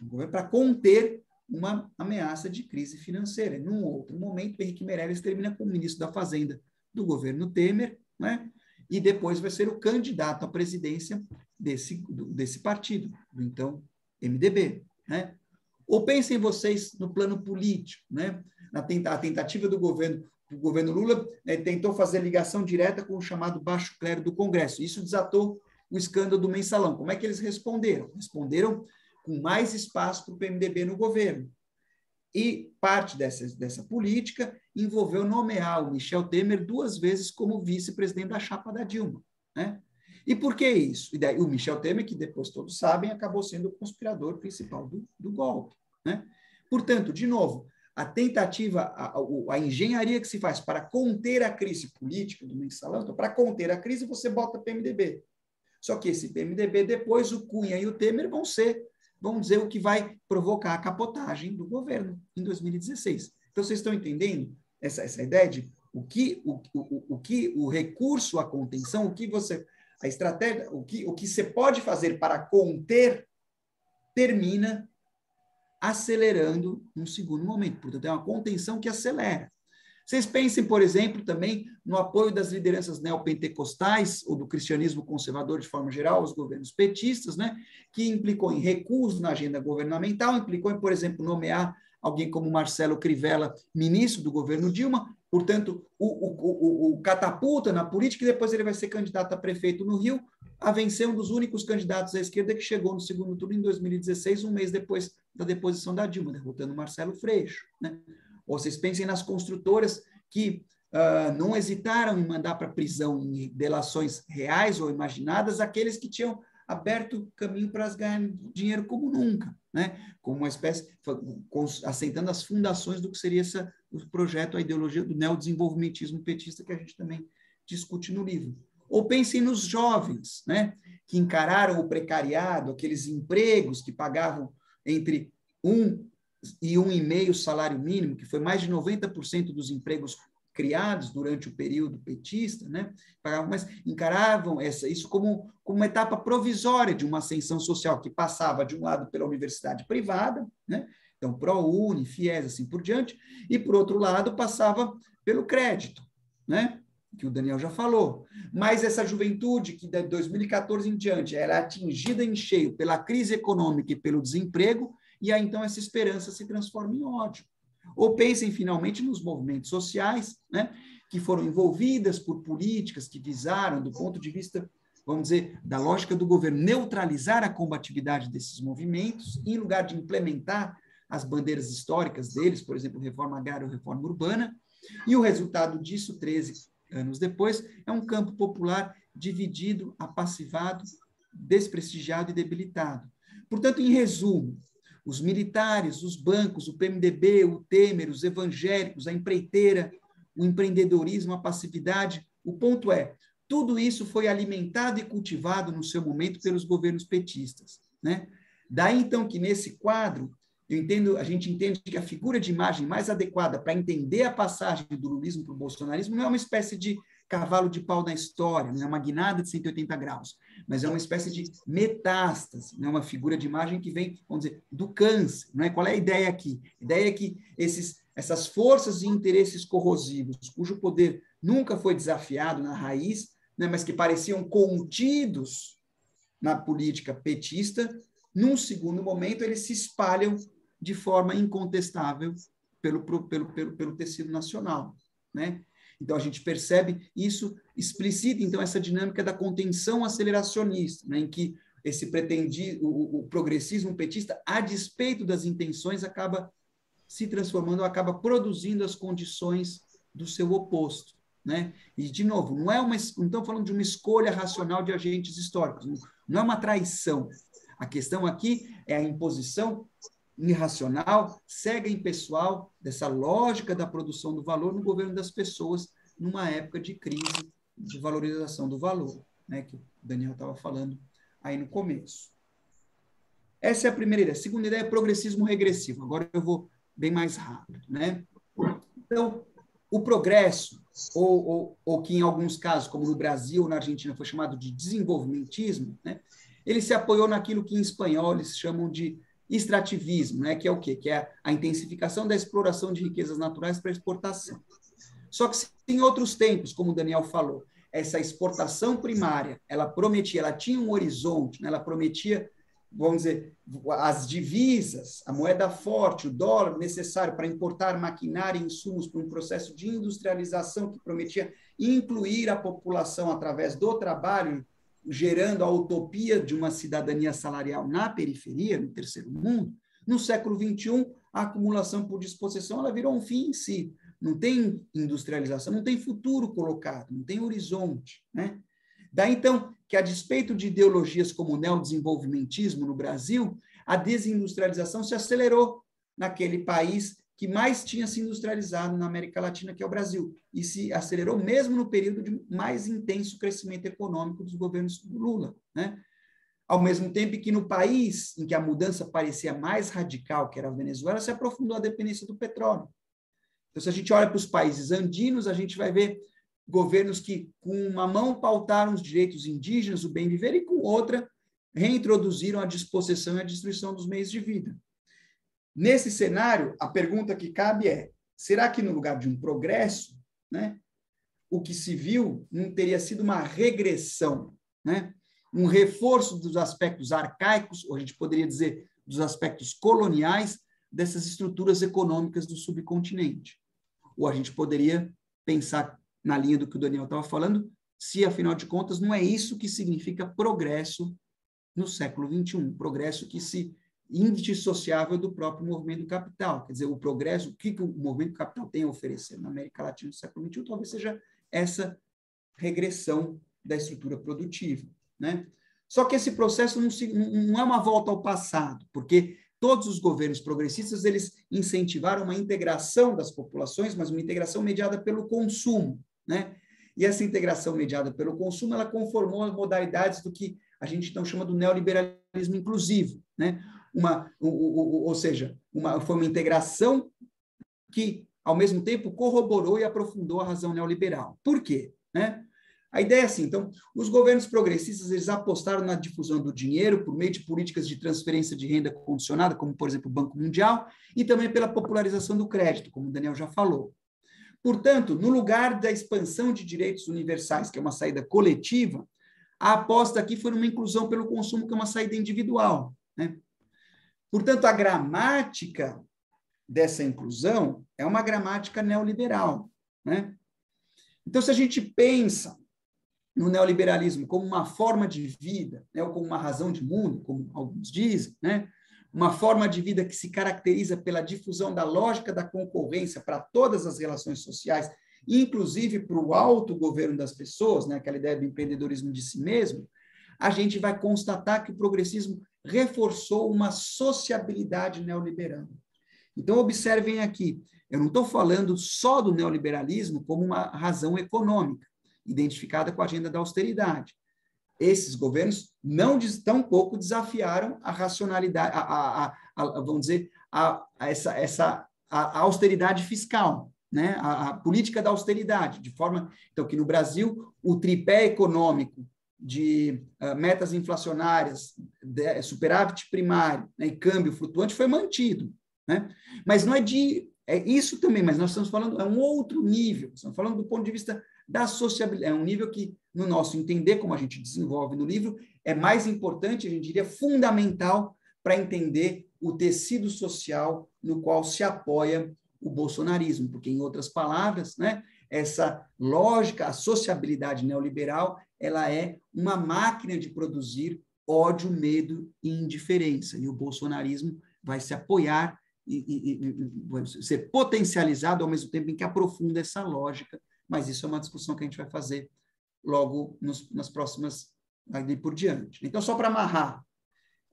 no governo para conter uma ameaça de crise financeira. E, num outro momento, o Henrique Meirelles termina como ministro da Fazenda do governo Temer, né? E depois vai ser o candidato à presidência desse partido, do então MDB, né? Ou pensem vocês no plano político, né? A tentativa do governo Lula, né, tentou fazer ligação direta com o chamado baixo clero do Congresso. Isso desatou o escândalo do mensalão. Como é que eles responderam? Responderam com mais espaço para o PMDB no governo. E parte dessa política envolveu nomear o Michel Temer 2 vezes como vice-presidente da chapa da Dilma, né? E por que isso? E daí, o Michel Temer, que depois todos sabem, acabou sendo o conspirador principal do golpe, né? Portanto, de novo, a tentativa, a engenharia que se faz para conter a crise política do mensalão, então, para conter a crise, você bota PMDB. Só que esse PMDB, depois, o Cunha e o Temer vão dizer o que vai provocar a capotagem do governo em 2016. Então, vocês estão entendendo essa ideia de o que o recurso à contenção, a estratégia, o que você pode fazer para conter, termina acelerando num segundo momento. Portanto, é uma contenção que acelera. Vocês pensem, por exemplo, também no apoio das lideranças neopentecostais ou do cristianismo conservador de forma geral aos governos petistas, né, que implicou em recuos na agenda governamental, implicou em, por exemplo, nomear alguém como Marcelo Crivella, ministro do governo Dilma, portanto, o catapulta na política, e depois ele vai ser candidato a prefeito no Rio, a vencer um dos únicos candidatos à esquerda que chegou no segundo turno em 2016, um mês depois da deposição da Dilma, derrotando Marcelo Freixo, né? Ou vocês pensem nas construtoras que não hesitaram em mandar para a prisão em delações reais ou imaginadas aqueles que tinham aberto caminho para ganhar dinheiro como nunca, né? Como uma espécie, assentando as fundações do que seria o projeto, a ideologia do neodesenvolvimentismo petista que a gente também discute no livro. Ou pensem nos jovens, né, que encararam o precariado, aqueles empregos que pagavam entre 1 e 1,5 salário mínimo, que foi mais de 90% dos empregos criados durante o período petista, né? Mas encaravam isso como uma etapa provisória de uma ascensão social que passava, de um lado, pela universidade privada, né? Então, ProUni, FIES, assim por diante, e, por outro lado, passava pelo crédito, né? Que o Daniel já falou. Mas essa juventude, que de 2014 em diante era atingida em cheio pela crise econômica e pelo desemprego, e aí, então, essa esperança se transforma em ódio. Ou pensem, finalmente, nos movimentos sociais, né, que foram envolvidas por políticas que visaram, do ponto de vista, vamos dizer, da lógica do governo, neutralizar a combatividade desses movimentos, em lugar de implementar as bandeiras históricas deles, por exemplo, reforma agrária ou reforma urbana, e o resultado disso, 13 anos depois, é um campo popular dividido, apassivado, desprestigiado e debilitado. Portanto, em resumo, os militares, os bancos, o PMDB, o Temer, os evangélicos, a empreiteira, o empreendedorismo, a passividade. O ponto é, tudo isso foi alimentado e cultivado no seu momento pelos governos petistas, né? Daí, então, que nesse quadro, a gente entende que a figura de imagem mais adequada para entender a passagem do lulismo para o bolsonarismo não é uma espécie de cavalo de pau na história, não é uma guinada de 180 graus, mas é uma espécie de metástase, não é uma figura de imagem que vem, vamos dizer, do câncer. Não é? Qual é a ideia aqui? A ideia é que essas forças e interesses corrosivos, cujo poder nunca foi desafiado na raiz, né, mas que pareciam contidos na política petista, num segundo momento eles se espalham de forma incontestável pelo tecido nacional, né? Então, a gente percebe isso, explicita, então, essa dinâmica da contenção aceleracionista, né, em que o progressismo petista, a despeito das intenções, acaba se transformando, acaba produzindo as condições do seu oposto, né? E, de novo, não estamos falando de uma escolha racional de agentes históricos, não é uma traição. A questão aqui é a imposição irracional, cega e impessoal dessa lógica da produção do valor no governo das pessoas numa época de crise de valorização do valor, né, que o Daniel estava falando aí no começo. Essa é a primeira ideia. A segunda ideia é progressismo regressivo. Agora eu vou bem mais rápido, né? Então, o progresso, ou que em alguns casos, como no Brasil ou na Argentina, foi chamado de desenvolvimentismo, né, ele se apoiou naquilo que em espanhol eles chamam de extrativismo, né, que é o quê? Que é a intensificação da exploração de riquezas naturais para exportação. Só que em outros tempos, como o Daniel falou, essa exportação primária, ela tinha um horizonte, né, ela prometia, vamos dizer, as divisas, a moeda forte, o dólar necessário para importar maquinária e insumos para um processo de industrialização que prometia incluir a população através do trabalho, gerando a utopia de uma cidadania salarial na periferia, no terceiro mundo. No século XXI, a acumulação por dispossessão ela virou um fim em si. Não tem industrialização, não tem futuro colocado, não tem horizonte, né? Daí, então, que a despeito de ideologias como o neodesenvolvimentismo no Brasil, a desindustrialização se acelerou naquele país que mais tinha se industrializado na América Latina, que é o Brasil, e se acelerou mesmo no período de mais intenso crescimento econômico dos governos do Lula, né? Ao mesmo tempo que no país em que a mudança parecia mais radical, que era a Venezuela, se aprofundou a dependência do petróleo. Então, se a gente olha para os países andinos, a gente vai ver governos que, com uma mão, pautaram os direitos indígenas, o bem viver, e com outra, reintroduziram a dispossessão e a destruição dos meios de vida. Nesse cenário, a pergunta que cabe é, será que no lugar de um progresso, né, o que se viu não teria sido uma regressão, né, um reforço dos aspectos arcaicos, ou a gente poderia dizer dos aspectos coloniais, dessas estruturas econômicas do subcontinente? Ou a gente poderia pensar na linha do que o Daniel estava falando, se, afinal de contas, não é isso que significa progresso no século XXI, progresso que se indissociável do próprio movimento do capital. Quer dizer, o progresso, o que o movimento do capital tem a oferecer na América Latina no século XXI, talvez seja essa regressão da estrutura produtiva, né? Só que esse processo não é uma volta ao passado, porque todos os governos progressistas eles incentivaram uma integração das populações, mas uma integração mediada pelo consumo, né? E essa integração mediada pelo consumo, ela conformou as modalidades do que a gente então chama do neoliberalismo inclusivo, né? Ou seja, foi uma integração que ao mesmo tempo, corroborou e aprofundou a razão neoliberal. Por quê? Né? A ideia é assim, então, os governos progressistas, eles apostaram na difusão do dinheiro por meio de políticas de transferência de renda condicionada, como, por exemplo, o Banco Mundial, e também pela popularização do crédito, como o Daniel já falou. Portanto, no lugar da expansão de direitos universais, que é uma saída coletiva, a aposta aqui foi numa inclusão pelo consumo, que é uma saída individual, né? Portanto, a gramática dessa inclusão é uma gramática neoliberal, né? Então, se a gente pensa no neoliberalismo como uma forma de vida, né, ou como uma razão de mundo, como alguns dizem, né, uma forma de vida que se caracteriza pela difusão da lógica da concorrência para todas as relações sociais, inclusive para o autogoverno das pessoas, né, aquela ideia do empreendedorismo de si mesmo, a gente vai constatar que o progressismo reforçou uma sociabilidade neoliberal. Então, observem aqui, eu não estou falando só do neoliberalismo como uma razão econômica, identificada com a agenda da austeridade. Esses governos não tampouco desafiaram a racionalidade, vamos dizer, a austeridade fiscal, né? A política da austeridade, de forma então, que no Brasil o tripé econômico de metas inflacionárias, superávit primário, né, e câmbio flutuante foi mantido, né? Mas não é isso também, mas nós estamos falando, é um outro nível, estamos falando do ponto de vista da sociabilidade, é um nível que, no nosso entender, como a gente desenvolve no livro, é mais importante, a gente diria, fundamental para entender o tecido social no qual se apoia o bolsonarismo, porque, em outras palavras, né, essa lógica, a sociabilidade neoliberal, ela é uma máquina de produzir ódio, medo e indiferença, e o bolsonarismo vai se apoiar e ser potencializado ao mesmo tempo em que aprofunda essa lógica, mas isso é uma discussão que a gente vai fazer logo nas próximas, ali por diante. Então, só para amarrar,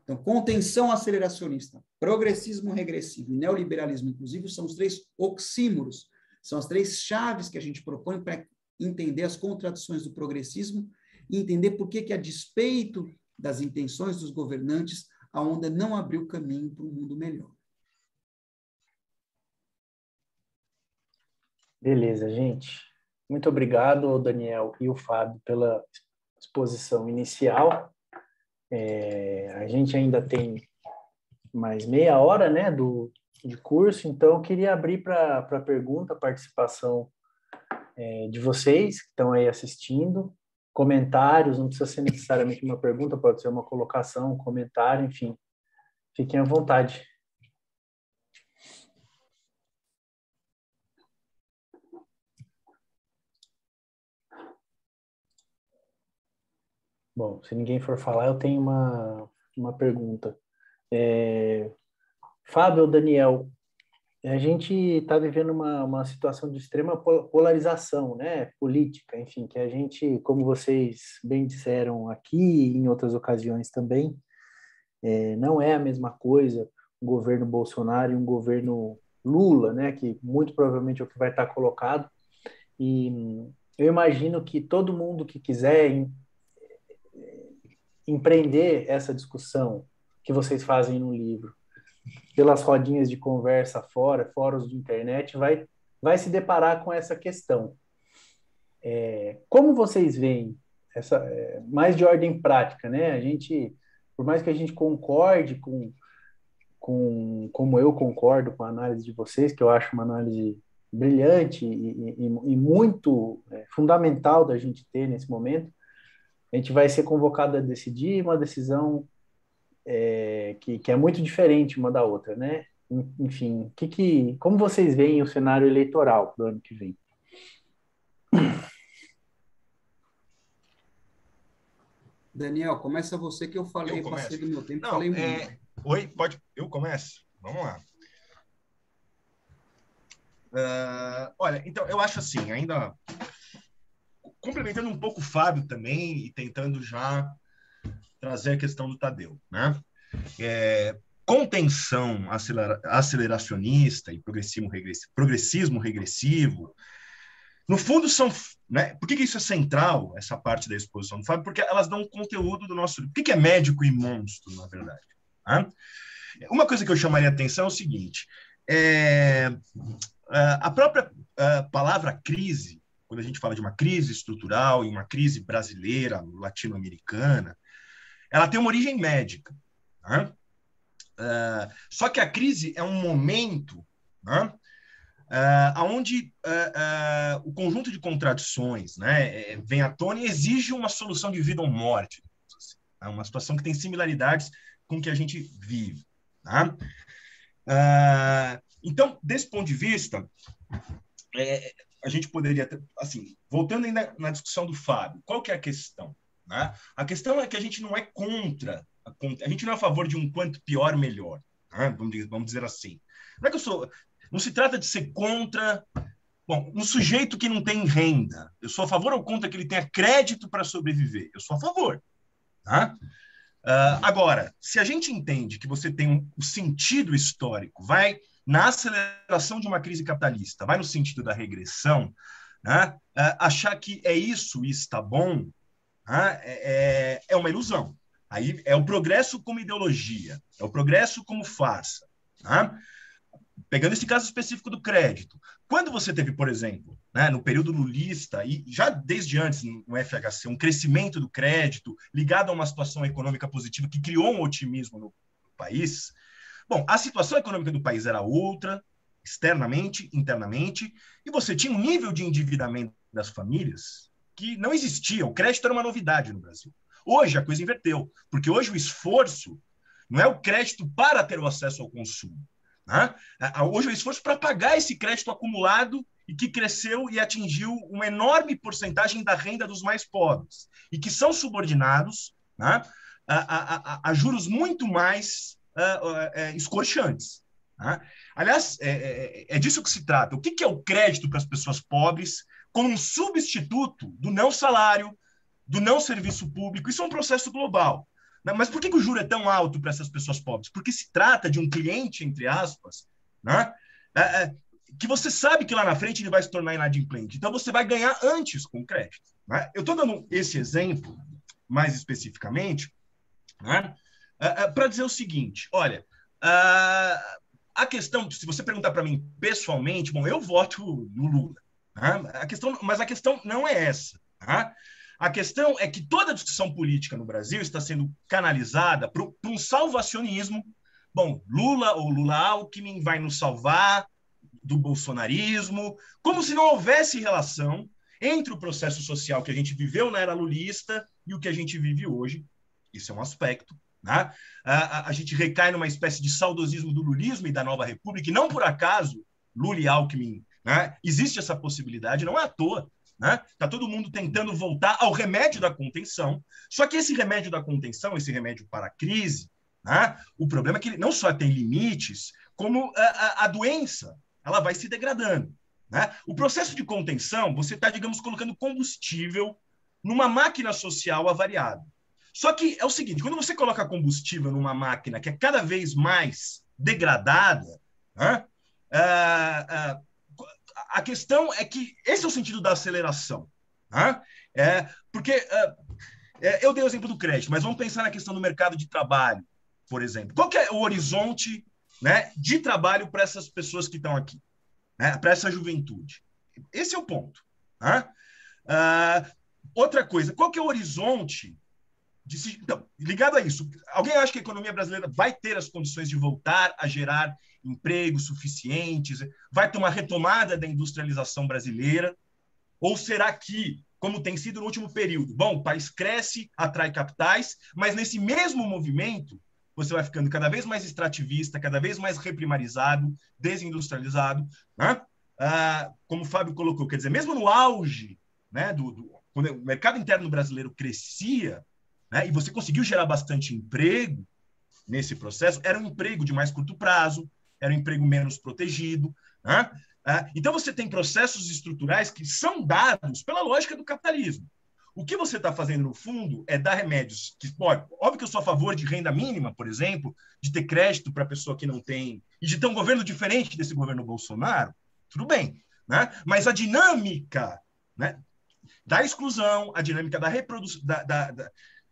então, contenção aceleracionista, progressismo regressivo e neoliberalismo inclusivo são os três oxímoros, são as três chaves que a gente propõe para entender as contradições do progressismo e entender por que, a despeito das intenções dos governantes, a onda não abriu caminho para um mundo melhor. Beleza, gente. Muito obrigado, Daniel e o Fábio, pela exposição inicial. A gente ainda tem mais meia hora, né, de curso, então eu queria abrir para pergunta, participação de vocês que estão aí assistindo, comentários, não precisa ser necessariamente uma pergunta, pode ser uma colocação, um comentário, enfim, fiquem à vontade. Bom, se ninguém for falar, eu tenho uma pergunta. Fábio ou Daniel, a gente está vivendo uma situação de extrema polarização, né, política, enfim, que a gente, como vocês bem disseram aqui e em outras ocasiões também, não é a mesma coisa um governo Bolsonaro e um governo Lula, né, que muito provavelmente é o que vai estar colocado, e eu imagino que todo mundo que quiser empreender essa discussão que vocês fazem no livro, pelas rodinhas de conversa fora, fóruns de internet, vai se deparar com essa questão. Como vocês veem, mais de ordem prática, né? A gente, por mais que a gente concorde como eu concordo com a análise de vocês, que eu acho uma análise brilhante e muito fundamental da gente ter nesse momento, a gente vai ser convocado a decidir uma decisão que é muito diferente uma da outra, né? Enfim, como vocês veem o cenário eleitoral do ano que vem? Daniel, começa você que eu falei, eu passei do meu tempo, não, falei muito. Oi, pode? Eu começo? Vamos lá. Olha, então, eu acho assim, ainda complementando um pouco o Fábio também e tentando já trazer a questão do Tadeu, né? Contenção aceleracionista e progressismo regressivo, no fundo são, né? Por que isso é central, essa parte da exposição do Fábio? Porque elas dão conteúdo do nosso livro. O que é médico e monstro, na verdade? Né? Uma coisa que eu chamaria a atenção é o seguinte, A própria palavra crise, quando a gente fala de uma crise estrutural e uma crise brasileira, latino-americana, ela tem uma origem médica. Né? Só que a crise é um momento, né, onde o conjunto de contradições, né, vem à tona e exige uma solução de vida ou morte. Assim, né? Uma situação que tem similaridades com o que a gente vive. Tá? Então, desse ponto de vista, a gente poderia, assim, voltando ainda na discussão do Fábio, qual que é a questão? Né? A questão é que a gente não é contra, a gente não é a favor de um quanto pior, melhor. Né? Vamos dizer assim. Não é que não se trata de ser contra, bom, um sujeito que não tem renda. Eu sou a favor ou contra que ele tenha crédito para sobreviver? Eu sou a favor. Tá? Agora, se a gente entende que você tem um sentido histórico, vai na aceleração de uma crise capitalista, vai no sentido da regressão, né? Achar que é isso e está bom, né? É uma ilusão. Aí é o progresso como ideologia, é o progresso como farsa. Né? Pegando esse caso específico do crédito, quando você teve, por exemplo, né, no período lulista, e já desde antes no FHC, um crescimento do crédito ligado a uma situação econômica positiva que criou um otimismo no país, bom, a situação econômica do país era outra, externamente, internamente, e você tinha um nível de endividamento das famílias que não existia. O crédito era uma novidade no Brasil. Hoje a coisa inverteu, porque hoje o esforço não é o crédito para ter o acesso ao consumo. Né? Hoje o esforço para pagar esse crédito acumulado e que cresceu e atingiu uma enorme porcentagem da renda dos mais pobres e que são subordinados, né, a juros muito mais escorchantes. Né? Aliás, é disso que se trata. O que é o crédito para as pessoas pobres como um substituto do não salário, do não serviço público? Isso é um processo global. Mas por que o juro é tão alto para essas pessoas pobres? Porque se trata de um cliente, entre aspas, né, que você sabe que lá na frente ele vai se tornar inadimplente. Então, você vai ganhar antes com o crédito. Né? Eu estou dando esse exemplo, mais especificamente, né, para dizer o seguinte, olha, a questão, se você perguntar para mim pessoalmente, bom, eu voto no Lula. Né? Mas a questão não é essa. Tá? A questão é que toda a discussão política no Brasil está sendo canalizada para um salvacionismo. Bom, Lula ou Lula-Alckmin vai nos salvar do bolsonarismo, como se não houvesse relação entre o processo social que a gente viveu na era lulista e o que a gente vive hoje. Isso é um aspecto. Né? A gente recai numa espécie de saudosismo do lulismo e da nova república, e não por acaso Lula e Alckmin, né? Existe essa possibilidade, não é à toa. Está todo mundo tentando voltar ao remédio da contenção, só que esse remédio da contenção, esse remédio para a crise, né, o problema é que ele não só tem limites, como a doença ela vai se degradando. Né? O processo de contenção, você está, digamos, colocando combustível numa máquina social avariada. Só que é o seguinte, quando você coloca combustível numa máquina que é cada vez mais degradada, né, a questão é que esse é o sentido da aceleração. Né? Porque eu dei o exemplo do crédito, mas vamos pensar na questão do mercado de trabalho, por exemplo. Qual que é o horizonte, né, de trabalho para essas pessoas que estão aqui, né, para essa juventude? Esse é o ponto. Né? Outra coisa, qual que é o horizonte então, ligado a isso, alguém acha que a economia brasileira vai ter as condições de voltar a gerar empregos suficientes? Vai ter uma retomada da industrialização brasileira? Ou será que, como tem sido no último período, bom, o país cresce, atrai capitais, mas nesse mesmo movimento você vai ficando cada vez mais extrativista, cada vez mais reprimarizado, desindustrializado, né? Como o Fábio colocou, quer dizer, mesmo no auge, né, quando o mercado interno brasileiro crescia, né, e você conseguiu gerar bastante emprego nesse processo, era um emprego de mais curto prazo, era um emprego menos protegido. Né? Então, você tem processos estruturais que são dados pela lógica do capitalismo. O que você está fazendo, no fundo, é dar remédios. Óbvio que eu sou a favor de renda mínima, por exemplo, de ter crédito para a pessoa que não tem, e de ter um governo diferente desse governo Bolsonaro, tudo bem. Né? Mas a dinâmica, né, da exclusão, a dinâmica da reprodução,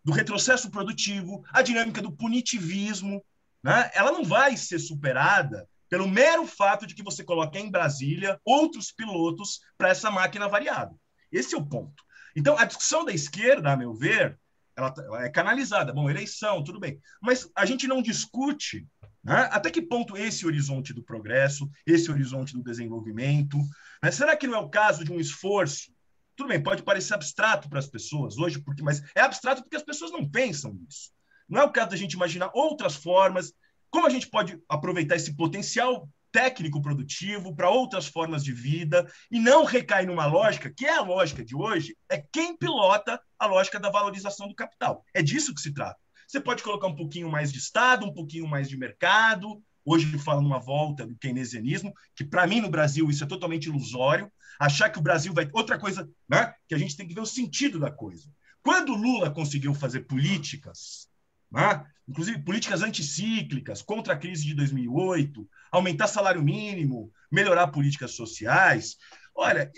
do retrocesso produtivo, a dinâmica do punitivismo, né, ela não vai ser superada pelo mero fato de que você coloca em Brasília outros pilotos para essa máquina variável. Esse é o ponto. Então, a discussão da esquerda, a meu ver, ela é canalizada. Bom, eleição, tudo bem. Mas a gente não discute, né, até que ponto esse horizonte do progresso, esse horizonte do desenvolvimento, né, será que não é o caso de um esforço? Tudo bem, pode parecer abstrato para as pessoas hoje, mas é abstrato porque as pessoas não pensam nisso. Não é o caso da gente imaginar outras formas, como a gente pode aproveitar esse potencial técnico produtivo para outras formas de vida e não recair numa lógica, que é a lógica de hoje, é quem pilota a lógica da valorização do capital. É disso que se trata. Você pode colocar um pouquinho mais de Estado, um pouquinho mais de mercado. Hoje ele fala numa volta do keynesianismo, que para mim no Brasil isso é totalmente ilusório. Achar que o Brasil vai... Outra coisa, né, que a gente tem que ver o sentido da coisa. Quando o Lula conseguiu fazer políticas, né, inclusive políticas anticíclicas, contra a crise de 2008, aumentar salário mínimo, melhorar políticas sociais. Olha,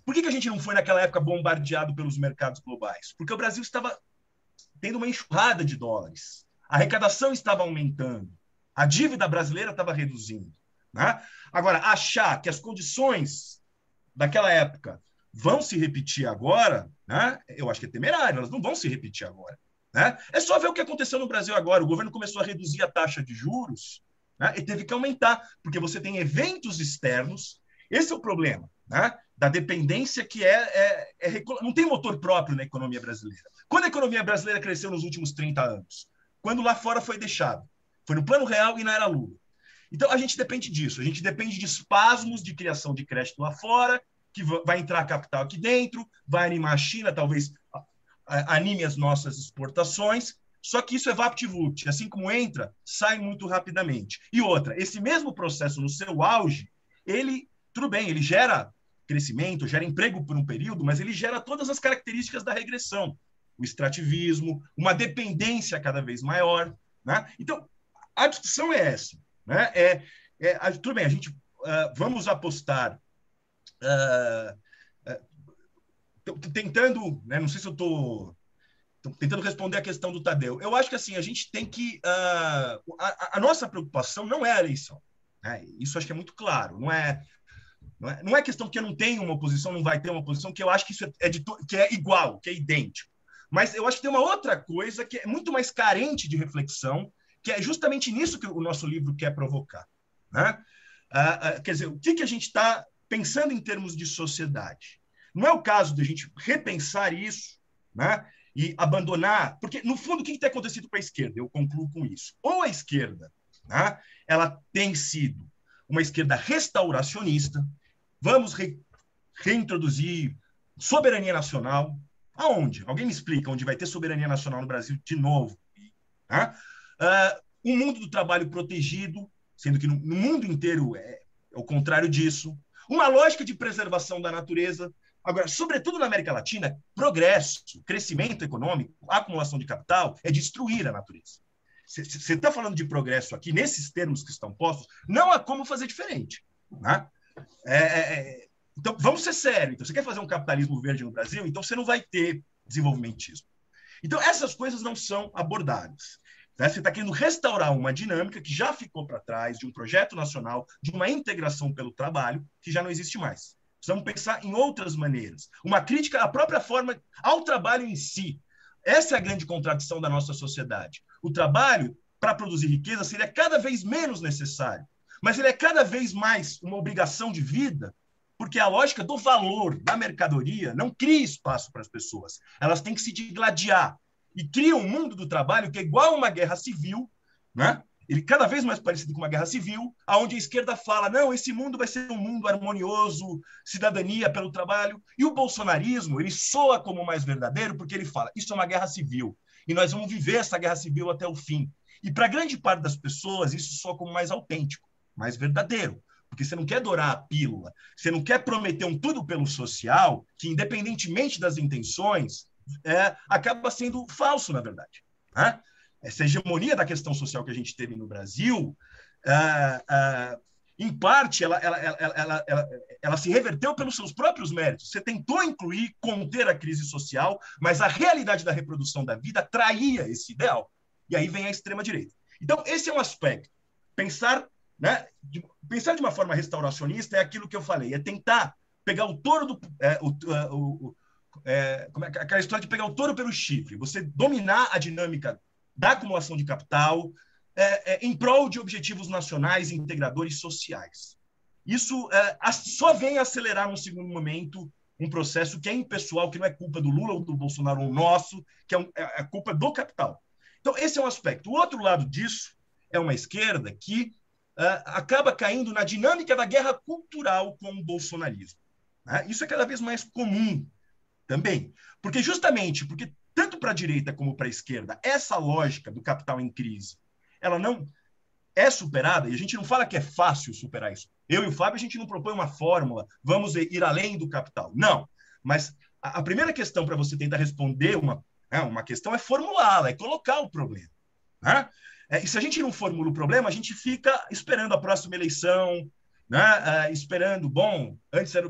por que a gente não foi naquela época bombardeado pelos mercados globais? Porque o Brasil estava tendo uma enxurrada de dólares. A arrecadação estava aumentando. A dívida brasileira estava reduzindo. Né? Agora, achar que as condições daquela época vão se repetir agora, né? Eu acho que é temerário, elas não vão se repetir agora. Né? É só ver o que aconteceu no Brasil agora. O governo começou a reduzir a taxa de juros, né? E teve que aumentar, porque você tem eventos externos. Esse é o problema, né? Da dependência que não tem motor próprio na economia brasileira. Quando a economia brasileira cresceu nos últimos 30 anos? Quando lá fora foi deixado. Foi no Plano Real e na era Lula. Então, a gente depende disso. A gente depende de espasmos de criação de crédito lá fora, que vai entrar capital aqui dentro, vai animar a China, talvez anime as nossas exportações. Só que isso é vapt-vupt. Assim como entra, sai muito rapidamente. E outra, esse mesmo processo no seu auge, tudo bem, ele gera crescimento, gera emprego por um período, mas ele gera todas as características da regressão. O extrativismo, uma dependência cada vez maior. Né? Então, a discussão é essa. Né? Tudo bem, a gente vamos apostar tentando, né, não sei se eu estou tentando responder a questão do Tadeu. Eu acho que assim, a gente tem que... a nossa preocupação não é a eleição. Né? Isso acho que é muito claro. Não é questão que eu não tenho uma oposição, não vai ter uma oposição, que eu acho que isso que é igual, que é idêntico. Mas eu acho que tem uma outra coisa que é muito mais carente de reflexão, que é justamente nisso que o nosso livro quer provocar. Né? Quer dizer, o que a gente está pensando em termos de sociedade? Não é o caso de a gente repensar isso, né? E abandonar... Porque, no fundo, o que tem acontecido para a esquerda? Eu concluo com isso. Ou a esquerda, né, ela tem sido uma esquerda restauracionista, vamos reintroduzir soberania nacional. Aonde? Alguém me explica onde vai ter soberania nacional no Brasil de novo? Né? Um mundo do trabalho protegido, sendo que no mundo inteiro é o contrário disso. Uma lógica de preservação da natureza. Agora, sobretudo na América Latina, progresso, crescimento econômico, acumulação de capital é destruir a natureza. Você está falando de progresso aqui, nesses termos que estão postos, não há como fazer diferente. Né? Então, vamos ser sérios. Então, você quer fazer um capitalismo verde no Brasil? Então, você não vai ter desenvolvimentismo. Então, essas coisas não são abordadas. Né? Você está querendo restaurar uma dinâmica que já ficou para trás, de um projeto nacional, de uma integração pelo trabalho, que já não existe mais. Precisamos pensar em outras maneiras. Uma crítica à própria forma, ao trabalho em si. Essa é a grande contradição da nossa sociedade. O trabalho, para produzir riqueza, seria cada vez menos necessário. Mas ele é cada vez mais uma obrigação de vida, porque a lógica do valor da mercadoria não cria espaço para as pessoas. Elas têm que se digladiar. E cria um mundo do trabalho que é igual a uma guerra civil, né? Ele cada vez mais parecido com uma guerra civil, onde a esquerda fala, não, esse mundo vai ser um mundo harmonioso, cidadania pelo trabalho. E o bolsonarismo, ele soa como mais verdadeiro, porque ele fala, isso é uma guerra civil, e nós vamos viver essa guerra civil até o fim. E para grande parte das pessoas, isso soa como mais autêntico, mais verdadeiro. Porque você não quer dourar a pílula, você não quer prometer um tudo pelo social, que independentemente das intenções, acaba sendo falso, na verdade. Né? Essa hegemonia da questão social que a gente teve no Brasil, em parte, ela se reverteu pelos seus próprios méritos. Você tentou incluir, conter a crise social, mas a realidade da reprodução da vida traía esse ideal. E aí vem a extrema-direita. Então, esse é um aspecto. Pensar né? Pensar de uma forma restauracionista é aquilo que eu falei, é tentar pegar o touro do... aquela história de pegar o touro pelo chifre, você dominar a dinâmica da acumulação de capital em prol de objetivos nacionais, integradores sociais. Isso só vem acelerar, num segundo momento, um processo que é impessoal, que não é culpa do Lula ou do Bolsonaro ou nosso, que é culpa do capital. Então, esse é um aspecto. O outro lado disso é uma esquerda que acaba caindo na dinâmica da guerra cultural com o bolsonarismo. Né? Isso é cada vez mais comum também. Porque tanto para a direita como para a esquerda, essa lógica do capital em crise, ela não é superada, e a gente não fala que é fácil superar isso. Eu e o Fábio, a gente não propõe uma fórmula, vamos ir além do capital. Não. Mas a primeira questão para você tentar responder uma questão é formulá-la, é colocar o problema. Né? E se a gente não formula o problema, a gente fica esperando a próxima eleição, né? Esperando, antes era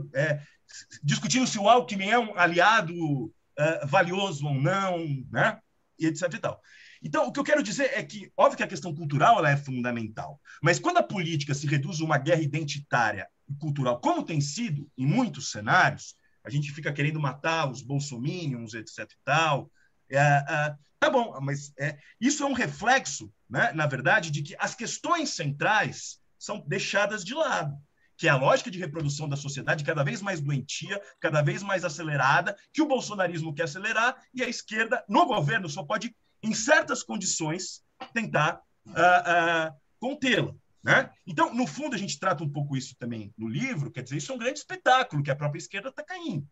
discutindo se o Alckmin é um aliado valioso ou não, né? E etc. e tal. Então, o que eu quero dizer é que, óbvio que a questão cultural ela é fundamental, mas quando a política se reduz a uma guerra identitária e cultural, como tem sido em muitos cenários, a gente fica querendo matar os bolsominions, etc. e tal. Tá bom, mas isso é um reflexo, né, na verdade, de que as questões centrais são deixadas de lado, que é a lógica de reprodução da sociedade cada vez mais doentia, cada vez mais acelerada, que o bolsonarismo quer acelerar e a esquerda, no governo, só pode, em certas condições, tentar contê-la. Né? Então, no fundo, a gente trata um pouco isso também no livro, quer dizer, isso é um grande espetáculo que a própria esquerda está caindo.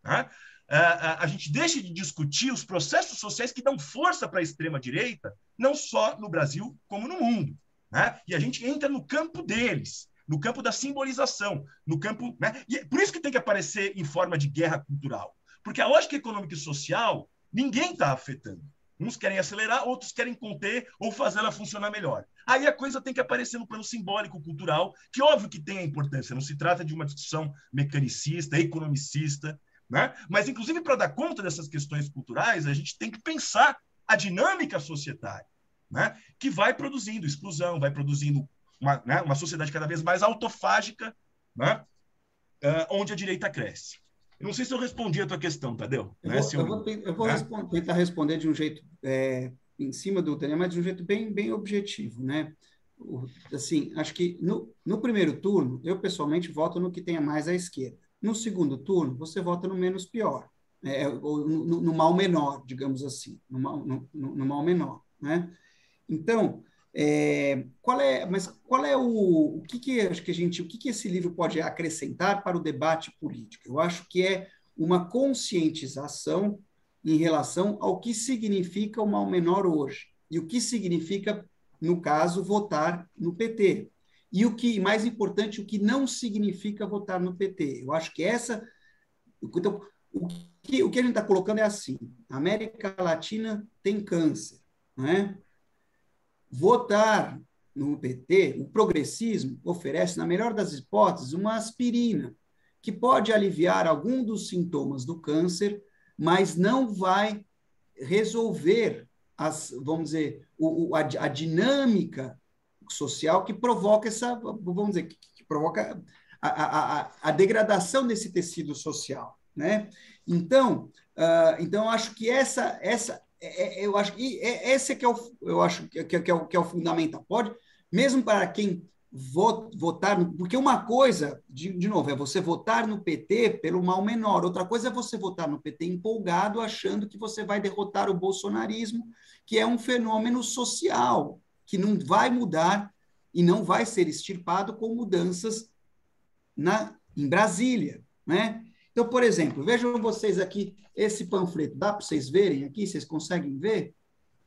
Né? A gente deixa de discutir os processos sociais que dão força para a extrema-direita, não só no Brasil, como no mundo. Né? E a gente entra no campo deles, no campo da simbolização, no campo... Né? E é por isso que tem que aparecer em forma de guerra cultural. Porque a lógica econômica e social, ninguém está afetando. Uns querem acelerar, outros querem conter ou fazer ela funcionar melhor. Aí a coisa tem que aparecer no plano simbólico, cultural, que óbvio que tem a importância, não se trata de uma discussão mecanicista, economicista, né? Mas, inclusive, para dar conta dessas questões culturais, a gente tem que pensar a dinâmica societária, né? Que vai produzindo exclusão, vai produzindo uma sociedade cada vez mais autofágica, né? Onde a direita cresce. Eu não sei se eu respondi a tua questão, Tadeu. Eu vou tentar responder de um jeito em cima do tema, mas de um jeito bem objetivo, né? Assim, acho que no primeiro turno, eu pessoalmente voto no que tenha mais à esquerda. No segundo turno, você vota no menos pior, ou no mal menor, digamos assim, no mal menor, né? Então, qual é o que acho que o que esse livro pode acrescentar para o debate político? Eu acho que é uma conscientização em relação ao que significa o mal menor hoje e o que significa, no caso, votar no PT. E o que, mais importante, o que não significa votar no PT. Eu acho que então, o que a gente está colocando é assim: a América Latina tem câncer, não é? Votar no PT, o progressismo oferece, na melhor das hipóteses, uma aspirina, que pode aliviar algum dos sintomas do câncer, mas não vai resolver vamos dizer, a dinâmica social que provoca vamos dizer, que provoca a degradação desse tecido social, né? Então, acho que eu acho que esse que eu acho que é o fundamental. Pode, mesmo para quem votar, porque uma coisa, de novo, é você votar no PT pelo mal menor, outra coisa é você votar no PT empolgado, achando que você vai derrotar o bolsonarismo, que é um fenômeno social, que não vai mudar e não vai ser extirpado com mudanças em Brasília, né? Então, por exemplo, vejam vocês aqui esse panfleto. Dá para vocês verem aqui? Vocês conseguem ver?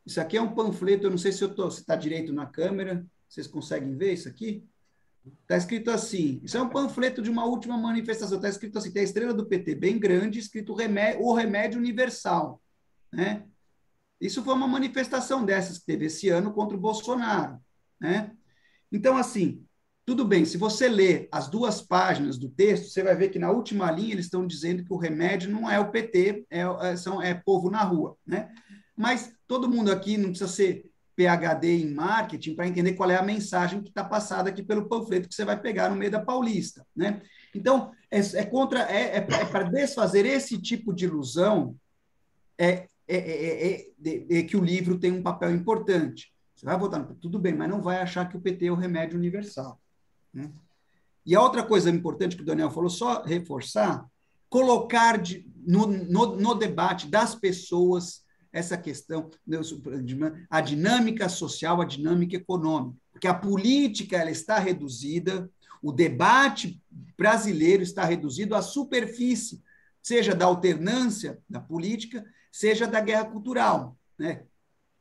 Isso aqui é um panfleto, eu não sei se está direito na câmera. Vocês conseguem ver isso aqui? Está escrito assim. Isso é um panfleto de uma última manifestação. Está escrito assim, tem a estrela do PT bem grande, escrito o remédio universal. Né? Isso foi uma manifestação dessas que teve esse ano contra o Bolsonaro. Né? Então, assim, tudo bem, se você ler as 2 páginas do texto, você vai ver que na última linha eles estão dizendo que o remédio não é o PT, é povo na rua, né? Mas todo mundo aqui não precisa ser PhD em marketing para entender qual é a mensagem que está passada aqui pelo panfleto que você vai pegar no meio da Paulista, né? Então, para desfazer esse tipo de ilusão que o livro tem um papel importante. Você vai votar no PT, tudo bem, mas não vai achar que o PT é o remédio universal, né? E a outra coisa importante que o Daniel falou, só reforçar, colocar no debate das pessoas essa questão, a dinâmica social, a dinâmica econômica, porque a política ela está reduzida, o debate brasileiro está reduzido à superfície, seja da alternância da política, seja da guerra cultural, né?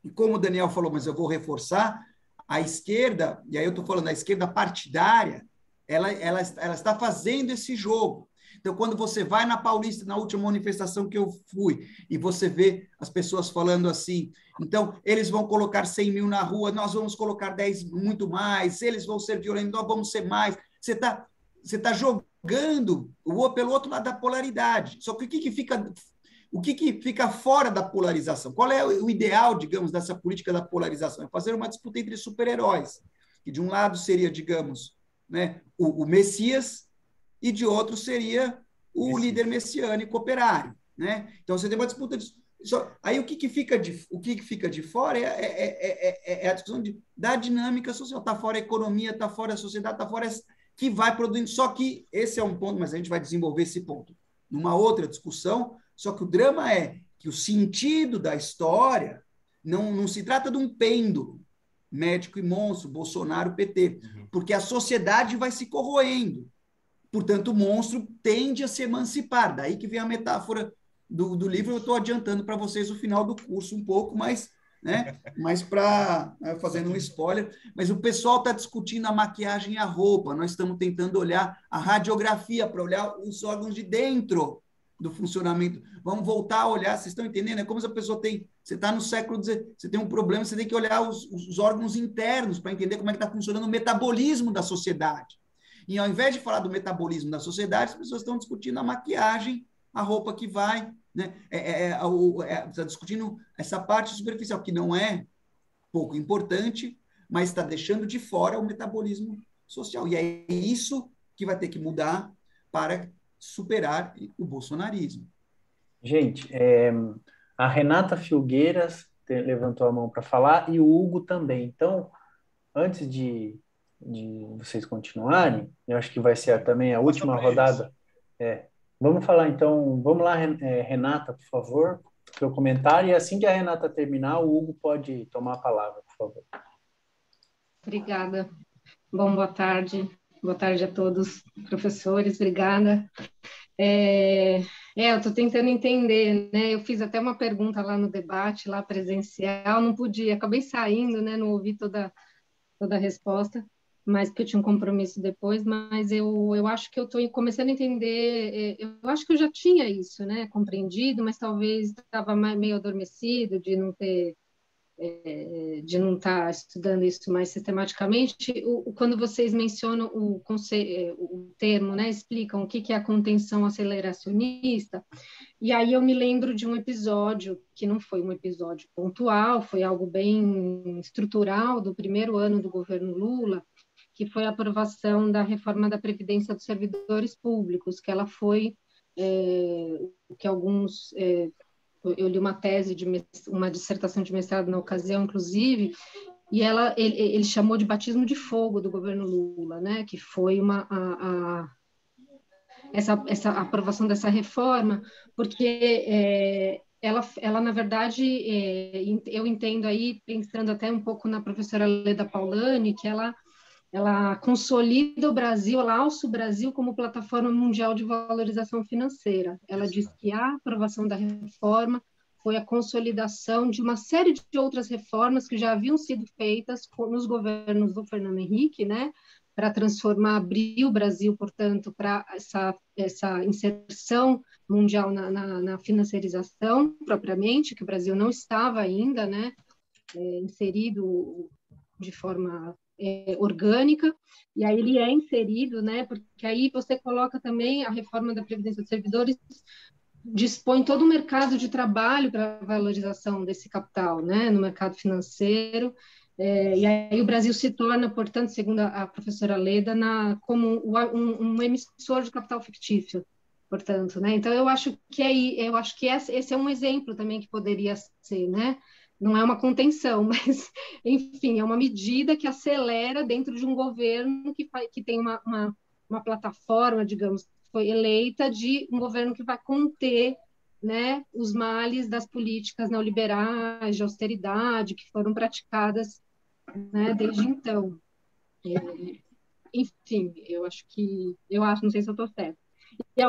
E como o Daniel falou, mas eu vou reforçar, a esquerda, e aí eu estou falando da esquerda partidária, ela está fazendo esse jogo. Então, quando você vai na Paulista, na última manifestação que eu fui, e você vê as pessoas falando assim, então, eles vão colocar 100 mil na rua, nós vamos colocar 10, muito mais, eles vão ser violentos, nós vamos ser mais. Você tá jogando pelo outro lado da polaridade. Só que o que fica fora da polarização? Qual é o ideal, digamos, dessa política da polarização? É fazer uma disputa entre super-heróis, que de um lado seria, digamos, né, o Messias, e de outro seria o líder messiânico operário, né? Então você tem uma disputa aí o que fica de fora é a discussão da dinâmica social. Está fora a economia, está fora a sociedade, está fora que vai produzindo. Só que esse é um ponto, mas a gente vai desenvolver esse ponto numa outra discussão. Só que o drama é que o sentido da história não se trata de um pêndulo, médico e monstro, Bolsonaro, PT, porque a sociedade vai se corroendo. Portanto, o monstro tende a se emancipar. Daí que vem a metáfora do livro. Eu estou adiantando para vocês o final do curso um pouco, mas para fazendo um spoiler. Mas o pessoal está discutindo a maquiagem e a roupa. Nós estamos tentando olhar a radiografia para olhar os órgãos de dentro do funcionamento. Vamos voltar a olhar. Vocês estão entendendo? É como se a pessoa tem... Você está no século XIX, você tem um problema, você tem que olhar os órgãos internos para entender como é que está funcionando o metabolismo da sociedade. E ao invés de falar do metabolismo da sociedade, as pessoas estão discutindo a maquiagem, a roupa que vai, né? Está discutindo essa parte superficial, que não é pouco importante, mas está deixando de fora o metabolismo social. E é isso que vai ter que mudar para superar o bolsonarismo. Gente, a Renata Filgueiras levantou a mão para falar e o Hugo também. Então, antes de vocês continuarem, eu acho que vai ser também a última rodada. Vamos falar então, vamos lá, Renata, por favor, seu comentário, e assim que a Renata terminar, o Hugo pode tomar a palavra, por favor. Obrigada. Bom, boa tarde a todos, professores, obrigada. Eu estou tentando entender, né? Eu fiz até uma pergunta lá no debate, lá presencial, não podia, acabei saindo, né? Não ouvi toda a resposta, mas porque eu tinha um compromisso depois, mas eu acho que eu estou começando a entender, eu acho que eu já tinha isso, né, compreendido, mas talvez estava meio adormecido de não estar estudando isso mais sistematicamente. Quando vocês mencionam o termo, né, explicam o que é a contenção aceleracionista, e aí eu me lembro de um episódio, que não foi um episódio pontual, foi algo bem estrutural do primeiro ano do governo Lula, que foi a aprovação da reforma da Previdência dos Servidores Públicos, que ela foi, que alguns... eu li uma tese, uma dissertação de mestrado na ocasião, inclusive, e ele chamou de batismo de fogo do governo Lula, né, que foi essa aprovação dessa reforma, porque ela, na verdade, eu entendo aí, pensando até um pouco na professora Leda Paulani, que ela consolida o Brasil, ela alça o Brasil como plataforma mundial de valorização financeira. Ela diz que a aprovação da reforma foi a consolidação de uma série de outras reformas que já haviam sido feitas nos governos do Fernando Henrique, né, para abrir o Brasil, portanto, para essa inserção mundial na financiarização, propriamente, que o Brasil não estava ainda, né, inserido de forma orgânica, e aí ele é inserido, né, porque aí você coloca também a reforma da Previdência dos Servidores dispõe todo o mercado de trabalho para a valorização desse capital, né, no mercado financeiro. E aí o Brasil se torna, portanto, segundo a professora Leda, como um emissor de capital fictício, portanto, né? Então eu acho que esse é um exemplo também que poderia ser, né? Não é uma contenção, mas, enfim, é uma medida que acelera dentro de um governo que tem uma plataforma, digamos, que foi eleita de um governo que vai conter, né, os males das políticas neoliberais, de austeridade, que foram praticadas, né, desde então. Enfim, não sei se eu estou certa. E a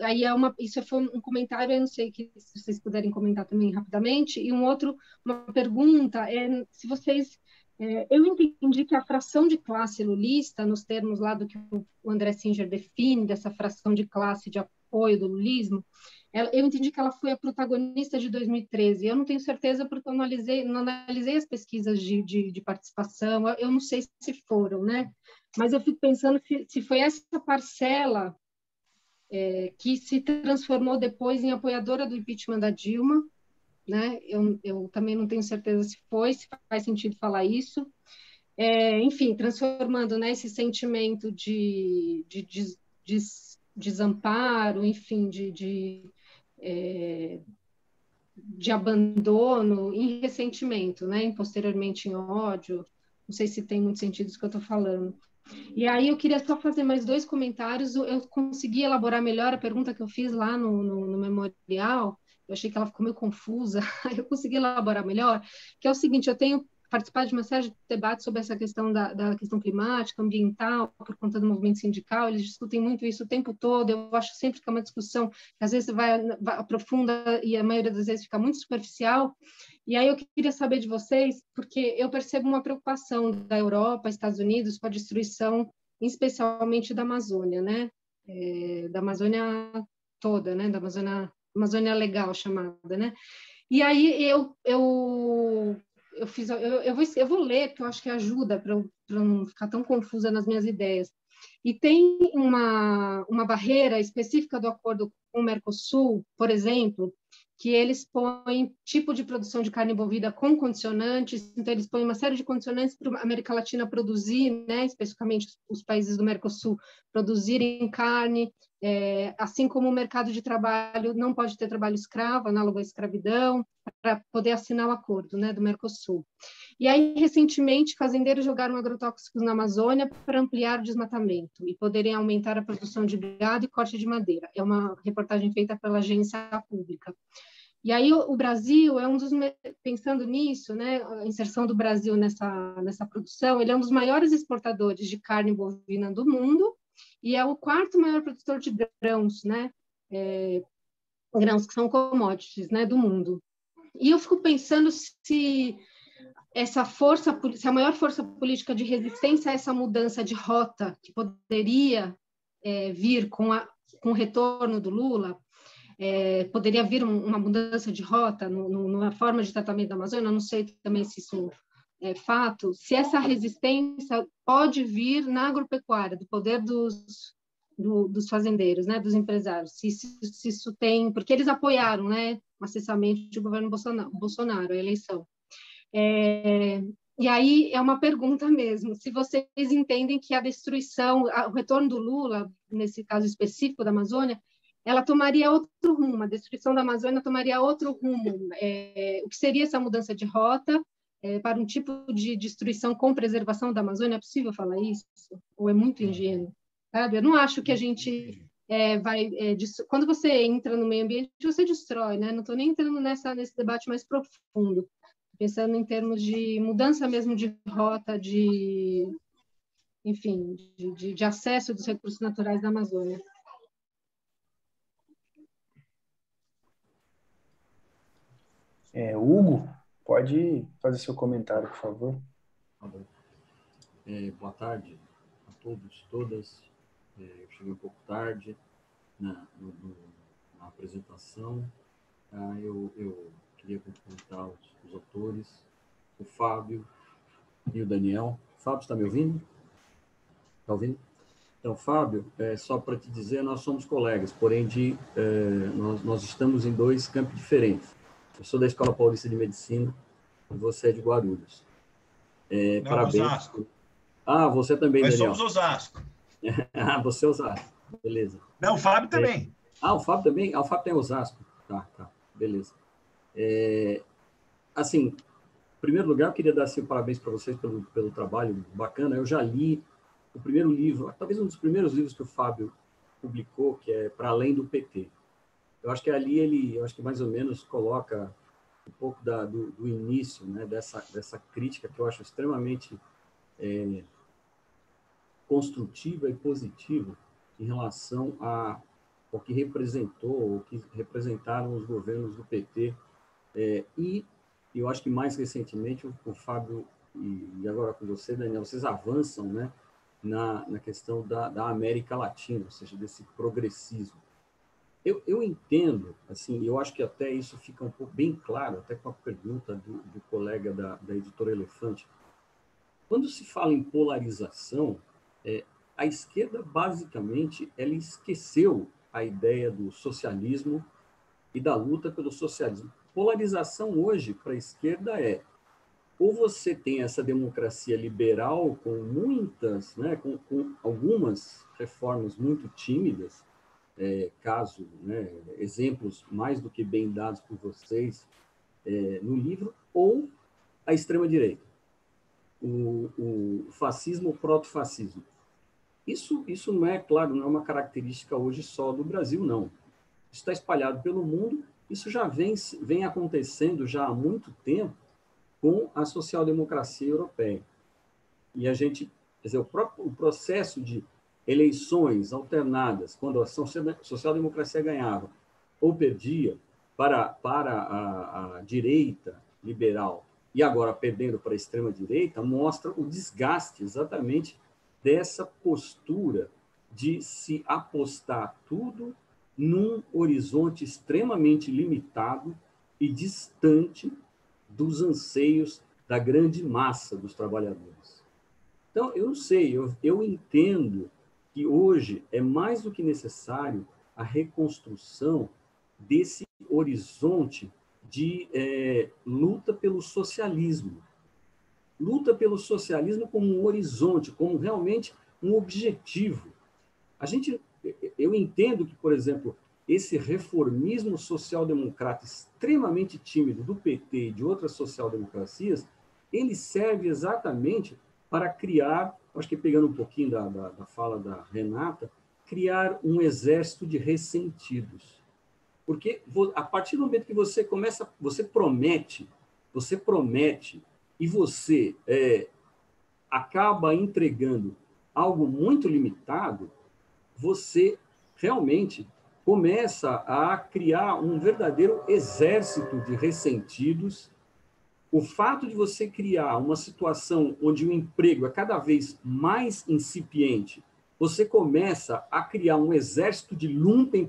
aí isso foi um comentário, eu não sei se vocês puderem comentar também rapidamente, e uma pergunta é se vocês, eu entendi que a fração de classe lulista, nos termos lá do que o André Singer define, dessa fração de classe de apoio do lulismo, eu entendi que ela foi a protagonista de 2013. Eu não tenho certeza porque eu não analisei as pesquisas de participação, eu não sei se foram, né? Mas eu fico pensando se foi essa parcela que se transformou depois em apoiadora do impeachment da Dilma, né? Eu também não tenho certeza se faz sentido falar isso. Enfim, transformando, né, esse sentimento de desamparo, enfim, de abandono em ressentimento, né? E posteriormente em ódio. Não sei se tem muito sentido isso que eu estou falando. E aí eu queria só fazer mais dois comentários. Eu consegui elaborar melhor a pergunta que eu fiz lá no memorial. Eu achei que ela ficou meio confusa. Aí eu consegui elaborar melhor, que é o seguinte: eu tenho participado de uma série de debates sobre essa questão da questão climática, ambiental, por conta do movimento sindical. Eles discutem muito isso o tempo todo. Eu acho sempre que é uma discussão que às vezes vai aprofunda e a maioria das vezes fica muito superficial. E aí eu queria saber de vocês, porque eu percebo uma preocupação da Europa, Estados Unidos, com a destruição, especialmente da Amazônia, né? Da Amazônia toda, né? Da Amazônia legal chamada, né? E aí eu vou ler, porque eu acho que ajuda para não ficar tão confusa nas minhas ideias. E tem uma barreira específica do acordo com o Mercosul, por exemplo, que eles põem tipo de produção de carne bovina com condicionantes, então eles põem uma série de condicionantes para a América Latina produzir, né, especificamente os países do Mercosul, produzirem carne, assim como o mercado de trabalho não pode ter trabalho escravo, análogo à escravidão, para poder assinar o acordo, né, do Mercosul. E aí, recentemente, fazendeiros jogaram agrotóxicos na Amazônia para ampliar o desmatamento e poderem aumentar a produção de gado e corte de madeira. É uma reportagem feita pela agência pública. E aí o Brasil é pensando nisso, né, a inserção do Brasil nessa produção, ele é um dos maiores exportadores de carne bovina do mundo e é o quarto maior produtor de grãos, né, grãos que são commodities, né, do mundo. E eu fico pensando se a maior força política de resistência a essa mudança de rota que poderia vir com o retorno do Lula, poderia vir uma mudança de rota na forma de tratamento da Amazônia, eu não sei também se isso é fato, se essa resistência pode vir na agropecuária, do poder dos fazendeiros, né, dos empresários, se isso tem, porque eles apoiaram, né, maciçamente o governo Bolsonaro, a eleição. E aí é uma pergunta mesmo, se vocês entendem que a destruição, o retorno do Lula, nesse caso específico da Amazônia, ela tomaria outro rumo, a destruição da Amazônia tomaria outro rumo. O que seria essa mudança de rota para um tipo de destruição com preservação da Amazônia? É possível falar isso? Ou é muito ingênuo? Sabe? Eu não acho que a gente quando você entra no meio ambiente, você destrói, né? Não estou nem entrando nesse debate mais profundo, pensando em termos de mudança mesmo de rota, enfim, de acesso dos recursos naturais da Amazônia. Hugo, pode fazer seu comentário, por favor. Tá bom. Boa tarde a todos, todas. Eu cheguei um pouco tarde na apresentação. Eu queria cumprimentar os autores, o Fábio e o Daniel. O Fábio, está me ouvindo? Está ouvindo? Então, Fábio, só para te dizer, nós somos colegas, porém nós estamos em 2 campos diferentes. Eu sou da Escola Paulista de Medicina e você é de Guarulhos. Não, parabéns. Osasco. Ah, você também, Nós Daniel. somos Osasco. Ah, você é Osasco. Beleza. Não, o Fábio também. O Fábio também? Ah, o Fábio tem Osasco. Tá. Beleza. Assim, em primeiro lugar, eu queria dar parabéns para vocês pelo trabalho bacana. Eu já li o primeiro livro, talvez um dos primeiros livros que o Fábio publicou, que é Para Além do PT. Eu acho que ali eu acho que mais ou menos coloca um pouco do início, né, dessa crítica que eu acho extremamente construtiva e positiva em relação ao que representou, o que representaram os governos do PT. E eu acho que mais recentemente o Fábio, e agora com você, Daniel, vocês avançam, né, na questão da América Latina, ou seja, desse progressismo. Eu entendo, assim, eu acho que até isso fica um pouco bem claro, até com a pergunta do colega da editora Elefante. Quando se fala em polarização, a esquerda, basicamente, ela esqueceu a ideia do socialismo e da luta pelo socialismo. Polarização hoje, para a esquerda, ou você tem essa democracia liberal com muitas, né, com algumas reformas muito tímidas, né, exemplos mais do que bem dados por vocês no livro, ou a extrema-direita, o fascismo, o proto-fascismo. Isso não é, claro, não é uma característica hoje só do Brasil, não. Isso está espalhado pelo mundo, isso já vem acontecendo já há muito tempo com a social-democracia europeia. E a gente, quer dizer, o processo de eleições alternadas, quando a social-democracia ganhava ou perdia para a direita liberal e agora perdendo para a extrema-direita, mostra o desgaste exatamente dessa postura de se apostar tudo num horizonte extremamente limitado e distante dos anseios da grande massa dos trabalhadores. Então, eu não sei, eu entendo que hoje é mais do que necessário a reconstrução desse horizonte de luta pelo socialismo. Luta pelo socialismo como um horizonte, como realmente um objetivo. Eu entendo que, por exemplo, esse reformismo social-democrata extremamente tímido do PT e de outras social-democracias, ele serve exatamente para criar, acho que pegando um pouquinho da fala da Renata, criar um exército de ressentidos. Porque a partir do momento que você promete e você acaba entregando algo muito limitado, você realmente começa a criar um verdadeiro exército de ressentidos. O fato de você criar uma situação onde o emprego é cada vez mais incipiente, você começa a criar um exército de lumpen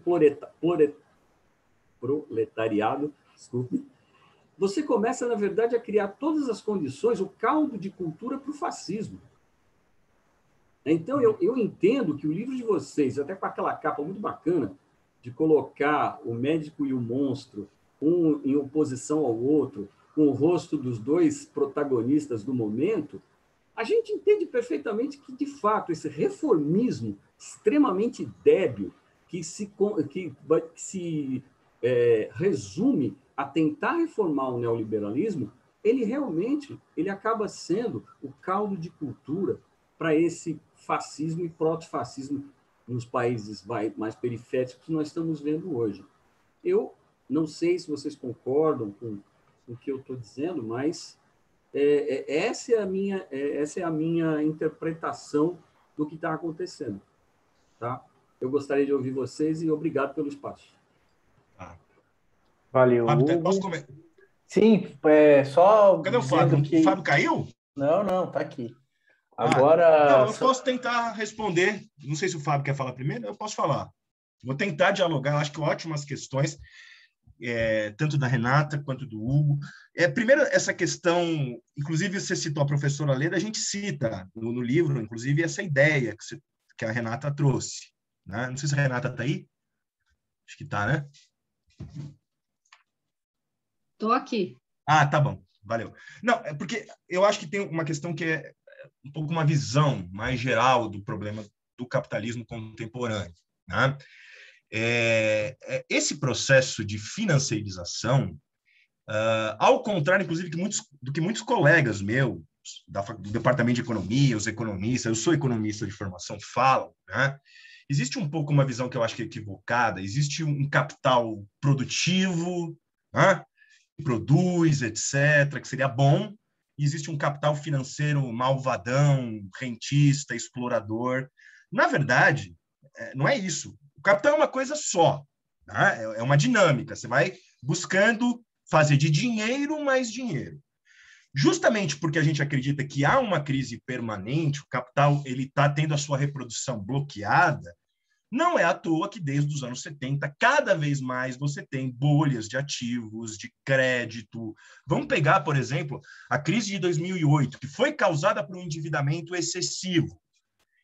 proletariado, desculpe. Você começa, na verdade, a criar todas as condições, o caldo de cultura para o fascismo. Então, eu entendo que o livro de vocês, até com aquela capa muito bacana, de colocar o médico e o monstro, um em oposição ao outro, com o rosto dos 2 protagonistas do momento, a gente entende perfeitamente que, de fato, esse reformismo extremamente débil, que se resume a tentar reformar o neoliberalismo, ele acaba sendo o caldo de cultura para esse fascismo e proto-fascismo nos países mais periféricos que nós estamos vendo hoje. Eu não sei se vocês concordam com o que eu estou dizendo, mas essa é a minha interpretação do que está acontecendo. Tá? Eu gostaria de ouvir vocês e obrigado pelo espaço. Valeu, Fábio, Hugo. posso comer? Sim, só Cadê o Fábio? que... O Fábio caiu? Não, tá aqui. Agora... Não, eu posso tentar responder. Não sei se o Fábio quer falar primeiro, eu posso falar. Vou tentar dialogar, eu acho que ótimas questões, tanto da Renata quanto do Hugo. Primeiro, essa questão, inclusive você citou a professora Leda, a gente cita no livro, inclusive, essa ideia que a Renata trouxe, né? Não sei se a Renata está aí. Acho que está, né? Estou aqui. Ah, tá bom. Valeu. Não, é porque eu acho que tem uma questão que é um pouco uma visão mais geral do problema do capitalismo contemporâneo, né? Esse processo de financiarização, ao contrário, inclusive, do que muitos colegas meus do Departamento de Economia, os economistas, eu sou economista de formação, falam, né? Existe um pouco uma visão que eu acho que é equivocada, existe um capital produtivo, né? Que produz, etc., que seria bom, e existe um capital financeiro malvadão, rentista, explorador. Na verdade, não é isso. O capital é uma coisa só, né? É uma dinâmica, você vai buscando fazer de dinheiro mais dinheiro. Justamente porque a gente acredita que há uma crise permanente, o capital ele está tendo a sua reprodução bloqueada, não é à toa que desde os anos 70, cada vez mais você tem bolhas de ativos, de crédito. Vamos pegar, por exemplo, a crise de 2008, que foi causada por um endividamento excessivo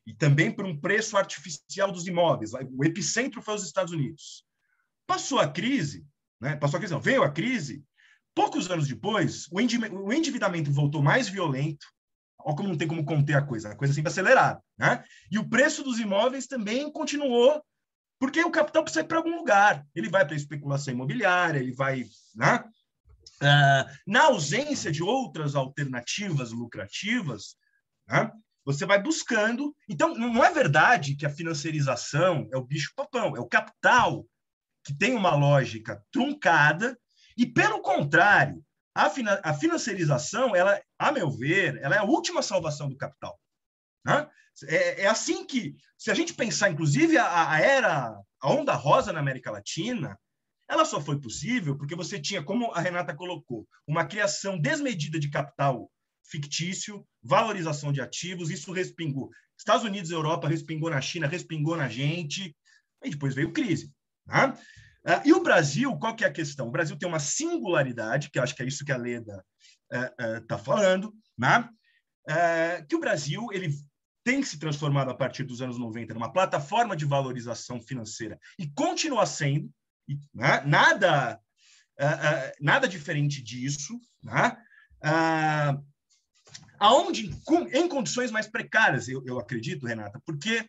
e também por um preço artificial dos imóveis. O epicentro foi os Estados Unidos. Passou a crise, né? Não, veio a crise. Poucos anos depois, o endividamento voltou mais violento. Olha como não tem como conter a coisa sempre acelerada, né? E o preço dos imóveis também continuou, porque o capital precisa ir para algum lugar. Ele vai para a especulação imobiliária, ele vai, né? Na ausência de outras alternativas lucrativas, né? Você vai buscando. Então, não é verdade que a financiarização é o bicho-papão, é o capital que tem uma lógica truncada. E, pelo contrário, a financiarização, ela, a meu ver, ela é a última salvação do capital, né? É assim que, se a gente pensar, inclusive, a onda rosa na América Latina, ela só foi possível porque você tinha, como a Renata colocou, uma criação desmedida de capital fictício, valorização de ativos, isso respingou. Estados Unidos e Europa respingou na China, respingou na gente, e depois veio crise, né? E o Brasil, qual que é a questão? O Brasil tem uma singularidade, que eu acho que é isso que a Leda está falando, né? Que o Brasil ele tem se transformado a partir dos anos 90 numa plataforma de valorização financeira e continua sendo, né? Nada diferente disso, né? Aonde, em condições mais precárias, eu acredito, Renata, porque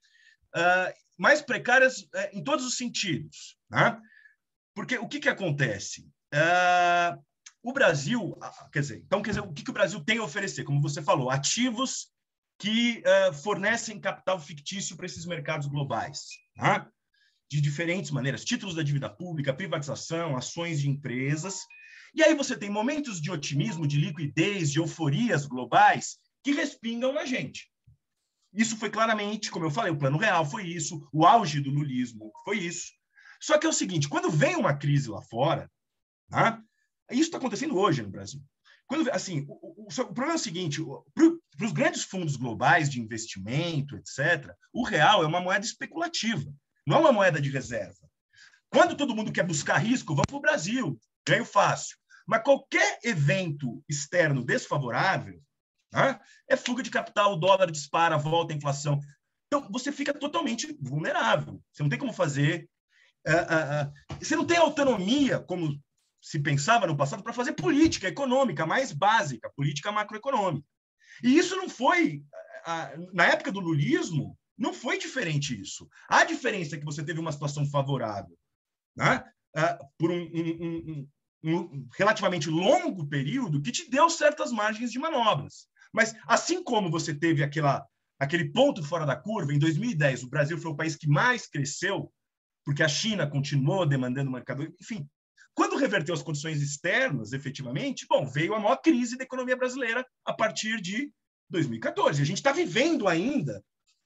mais precárias em todos os sentidos, né? Porque o que acontece? O Brasil, o que o Brasil tem a oferecer? Como você falou, ativos que fornecem capital fictício para esses mercados globais, né? De diferentes maneiras, títulos da dívida pública, privatização, ações de empresas. E aí você tem momentos de otimismo, de liquidez, de euforias globais que respingam na gente. Isso foi claramente, como eu falei, o Plano Real foi isso, o auge do lulismo foi isso. Só que é o seguinte, quando vem uma crise lá fora, né, isso está acontecendo hoje no Brasil. O problema é o seguinte, para os grandes fundos globais de investimento, etc., o real é uma moeda especulativa, não é uma moeda de reserva. Quando todo mundo quer buscar risco, vamos para o Brasil, ganho fácil. Mas qualquer evento externo desfavorável, né, é fuga de capital, o dólar dispara, volta a inflação. Então, você fica totalmente vulnerável. Você não tem como fazer... você não tem autonomia, como se pensava no passado, para fazer política econômica mais básica, política macroeconômica. E isso não foi, na época do lulismo, não foi diferente isso. A diferença é que você teve uma situação favorável, né, por um relativamente longo período que te deu certas margens de manobras. Mas, assim como você teve aquele ponto fora da curva, em 2010, o Brasil foi o país que mais cresceu, porque a China continuou demandando mercado. Enfim, quando reverteu as condições externas, efetivamente, veio a maior crise da economia brasileira a partir de 2014. A gente está vivendo ainda,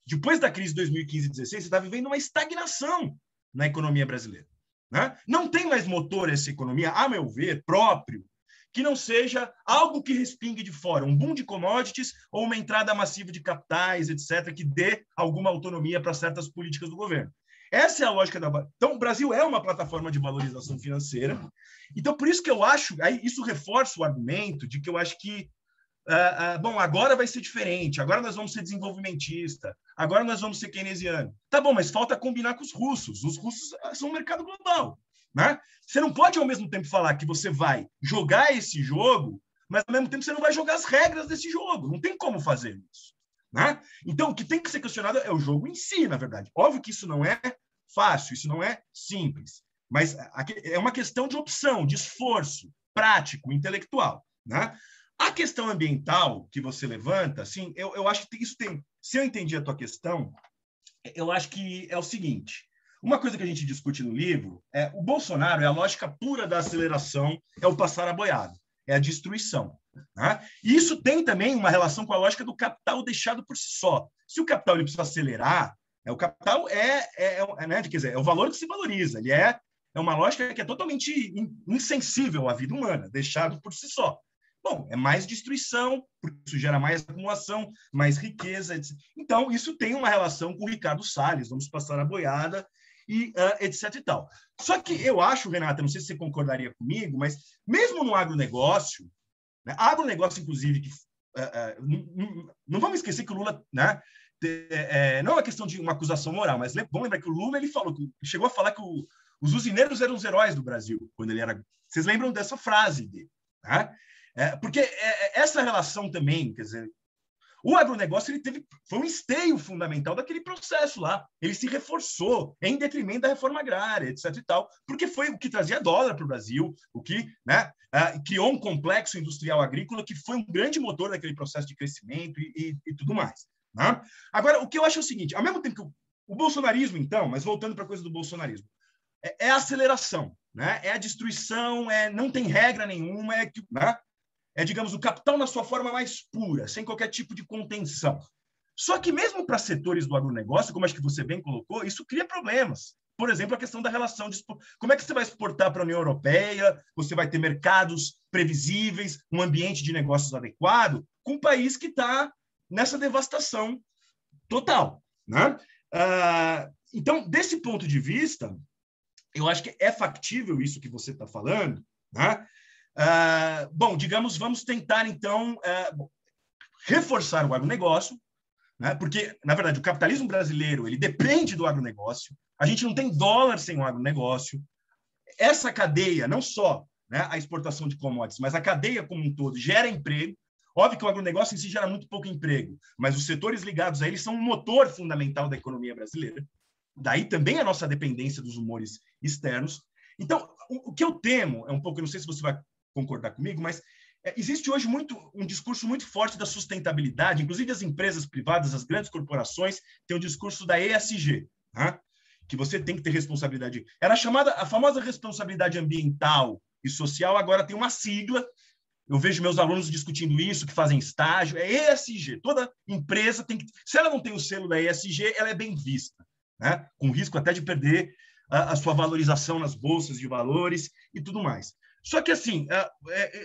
depois da crise de 2015 e 2016, você está vivendo uma estagnação na economia brasileira, né? Não tem mais motor essa economia, a meu ver, próprio, que não seja algo que respingue de fora, um boom de commodities ou uma entrada massiva de capitais, etc., que dê alguma autonomia para certas políticas do governo. Essa é a lógica da... Então, o Brasil é uma plataforma de valorização financeira. Então, por isso que eu acho... Aí, isso reforça o argumento de que eu acho que bom, agora vai ser diferente, agora nós vamos ser desenvolvimentista, agora nós vamos ser keynesiano. Tá bom, mas falta combinar com os russos. Os russos são um mercado global, né? Você não pode, ao mesmo tempo, falar que você vai jogar esse jogo, mas, ao mesmo tempo, você não vai jogar as regras desse jogo. Não tem como fazer isso, né? Então, o que tem que ser questionado é o jogo em si, na verdade. Óbvio que isso não é fácil, isso não é simples, mas é uma questão de opção, de esforço prático, intelectual, né? A questão ambiental que você levanta, assim, eu acho que isso tem... Se eu entendi a tua questão, eu acho que é o seguinte: uma coisa que a gente discute no livro é o Bolsonaro é a lógica pura da aceleração, é o passar a boiada, é a destruição, né? E isso tem também uma relação com a lógica do capital deixado por si só. Se o capital ele precisa acelerar, o capital né, quer dizer, é o valor que se valoriza, ele é uma lógica que é totalmente insensível à vida humana, deixado por si só. Bom, é mais destruição, porque isso gera mais acumulação, mais riqueza, etc. Então, isso tem uma relação com o Ricardo Salles, vamos passar a boiada, e etc. e tal. Só que eu acho, Renata, não sei se você concordaria comigo, mas mesmo no agronegócio, né, agronegócio, inclusive, que, não vamos esquecer que o Lula, né, não é uma questão de uma acusação moral, mas vamos lembrar que o Lula ele chegou a falar que os usineiros eram os heróis do Brasil, quando ele era... Vocês lembram dessa frase dele, né? Porque essa relação também, quer dizer, o agronegócio foi um esteio fundamental daquele processo lá. Ele se reforçou em detrimento da reforma agrária, etc. e tal, porque foi o que trazia dólar para o Brasil, o que, né, criou um complexo industrial agrícola que foi um grande motor daquele processo de crescimento e tudo mais, né? Agora, o que eu acho é o seguinte: ao mesmo tempo que o bolsonarismo, então, mas voltando para a coisa do bolsonarismo, é a aceleração, né? É a destruição, não tem regra nenhuma, né? Digamos, o capital na sua forma mais pura, sem qualquer tipo de contenção. Só que mesmo para setores do agronegócio, como acho que você bem colocou, isso cria problemas. Por exemplo, a questão da relação de... Como é que você vai exportar para a União Europeia? Você vai ter mercados previsíveis, um ambiente de negócios adequado, com um país que está nessa devastação total, né? Então, desse ponto de vista, eu acho que é factível isso que você está falando, né? Bom, digamos, vamos tentar, então, reforçar o agronegócio, né? Porque, na verdade, o capitalismo brasileiro ele depende do agronegócio. A gente não tem dólar sem o agronegócio. Essa cadeia, não só, né, a exportação de commodities, mas a cadeia como um todo gera emprego. Óbvio que o agronegócio em si gera muito pouco emprego, mas os setores ligados a ele são um motor fundamental da economia brasileira. Daí também a nossa dependência dos humores externos. Então, o que eu temo é um pouco, eu não sei se você vai concordar comigo, mas existe hoje um discurso muito forte da sustentabilidade, inclusive as empresas privadas, as grandes corporações, têm o discurso da ESG, né? Que você tem que ter responsabilidade. Era chamada a famosa responsabilidade ambiental e social, agora tem uma sigla. Eu vejo meus alunos discutindo isso, que fazem estágio, é ESG. Toda empresa tem que... Se ela não tem o selo da ESG, ela é bem vista, né? Com risco até de perder a sua valorização nas bolsas de valores e tudo mais. Só que, assim,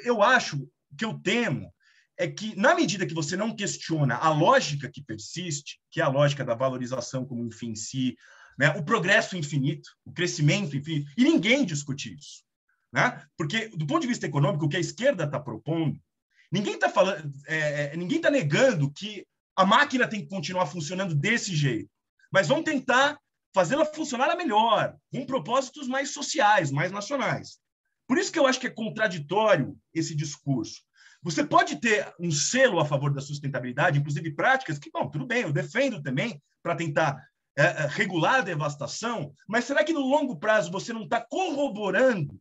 eu acho que eu temo é que, na medida que você não questiona a lógica que persiste, que é a lógica da valorização como um fim em si, né, o progresso infinito, o crescimento infinito, e ninguém discute isso, né? Porque, do ponto de vista econômico, o que a esquerda está propondo, ninguém está falando, ninguém está negando que a máquina tem que continuar funcionando desse jeito, mas vamos tentar fazê-la funcionar melhor, com propósitos mais sociais, mais nacionais. Por isso que eu acho que é contraditório esse discurso. Você pode ter um selo a favor da sustentabilidade, inclusive práticas, que, bom, tudo bem, eu defendo também, para tentar regular a devastação, mas será que no longo prazo você não está corroborando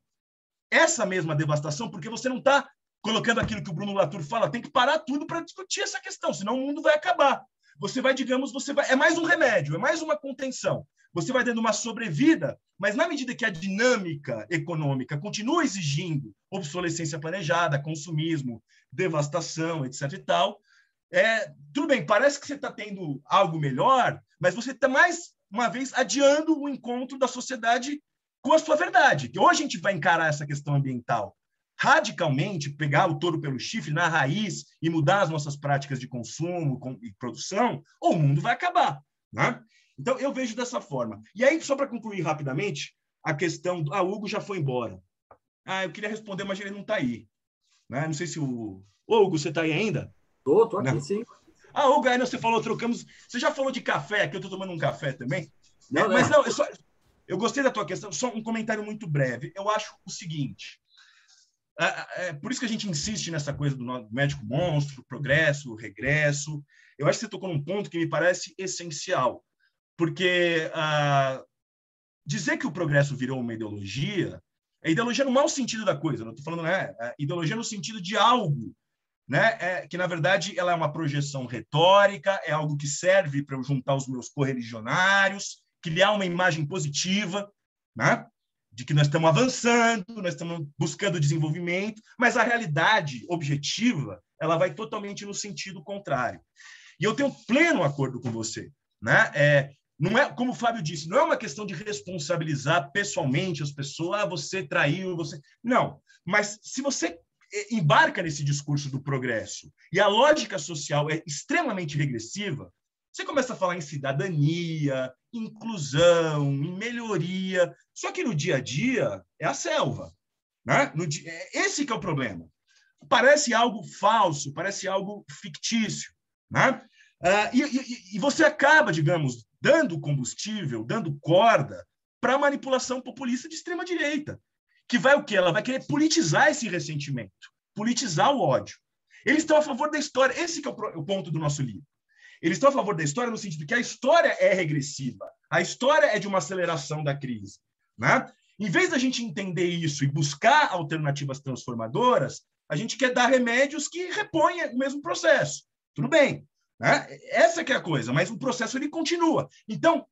essa mesma devastação, porque você não está colocando aquilo que o Bruno Latour fala, tem que parar tudo para discutir essa questão, senão o mundo vai acabar. Você vai, digamos, é mais um remédio, é mais uma contenção. Você vai dando uma sobrevida, mas na medida que a dinâmica econômica continua exigindo obsolescência planejada, consumismo, devastação, etc. e tal, tudo bem, parece que você está tendo algo melhor, mas você está, mais uma vez, adiando o encontro da sociedade com a sua verdade. Que hoje a gente vai encarar essa questão ambiental radicalmente, pegar o touro pelo chifre na raiz e mudar as nossas práticas de consumo e produção, ou o mundo vai acabar, né? Então, eu vejo dessa forma. E aí, só para concluir rapidamente, a questão do... Hugo já foi embora. Eu queria responder, mas ele não está aí. né? Não sei se o... Ô, Hugo, você está aí ainda? Tô aqui, não. Sim. Ah, Hugo, aí você falou, trocamos... Você já falou de café, aqui eu estou tomando um café também. Não, mas não, eu gostei da tua questão, só um comentário muito breve. Eu acho o seguinte, por isso que a gente insiste nessa coisa do médico monstro, progresso, regresso. Eu acho que você tocou num ponto que me parece essencial, porque dizer que o progresso virou uma ideologia, é ideologia no mau sentido da coisa, não estou falando, né? Ideologia no sentido de algo, né? Que, na verdade, ela é uma projeção retórica, é algo que serve para eu juntar os meus correligionários, criar uma imagem positiva, né? De que nós estamos avançando, nós estamos buscando desenvolvimento, mas a realidade objetiva ela vai totalmente no sentido contrário. E eu tenho pleno acordo com você, né? Não é, como o Fábio disse, não é uma questão de responsabilizar pessoalmente as pessoas, você traiu, você... Não, mas se você embarca nesse discurso do progresso e a lógica social é extremamente regressiva, você começa a falar em cidadania, em inclusão, em melhoria, só que no dia a dia é a selva, né? Esse que é o problema. Parece algo falso, parece algo fictício, né? E você acaba, digamos, dando combustível, dando corda para a manipulação populista de extrema-direita, que vai o quê? Ela vai querer politizar esse ressentimento, politizar o ódio. Eles estão a favor da história. Esse que é o ponto do nosso livro. Eles estão a favor da história no sentido que a história é regressiva, a história é de uma aceleração da crise, né? Em vez da gente entender isso e buscar alternativas transformadoras, a gente quer dar remédios que reponham o mesmo processo. Tudo bem, né? Essa que é a coisa, mas o processo ele continua. Então,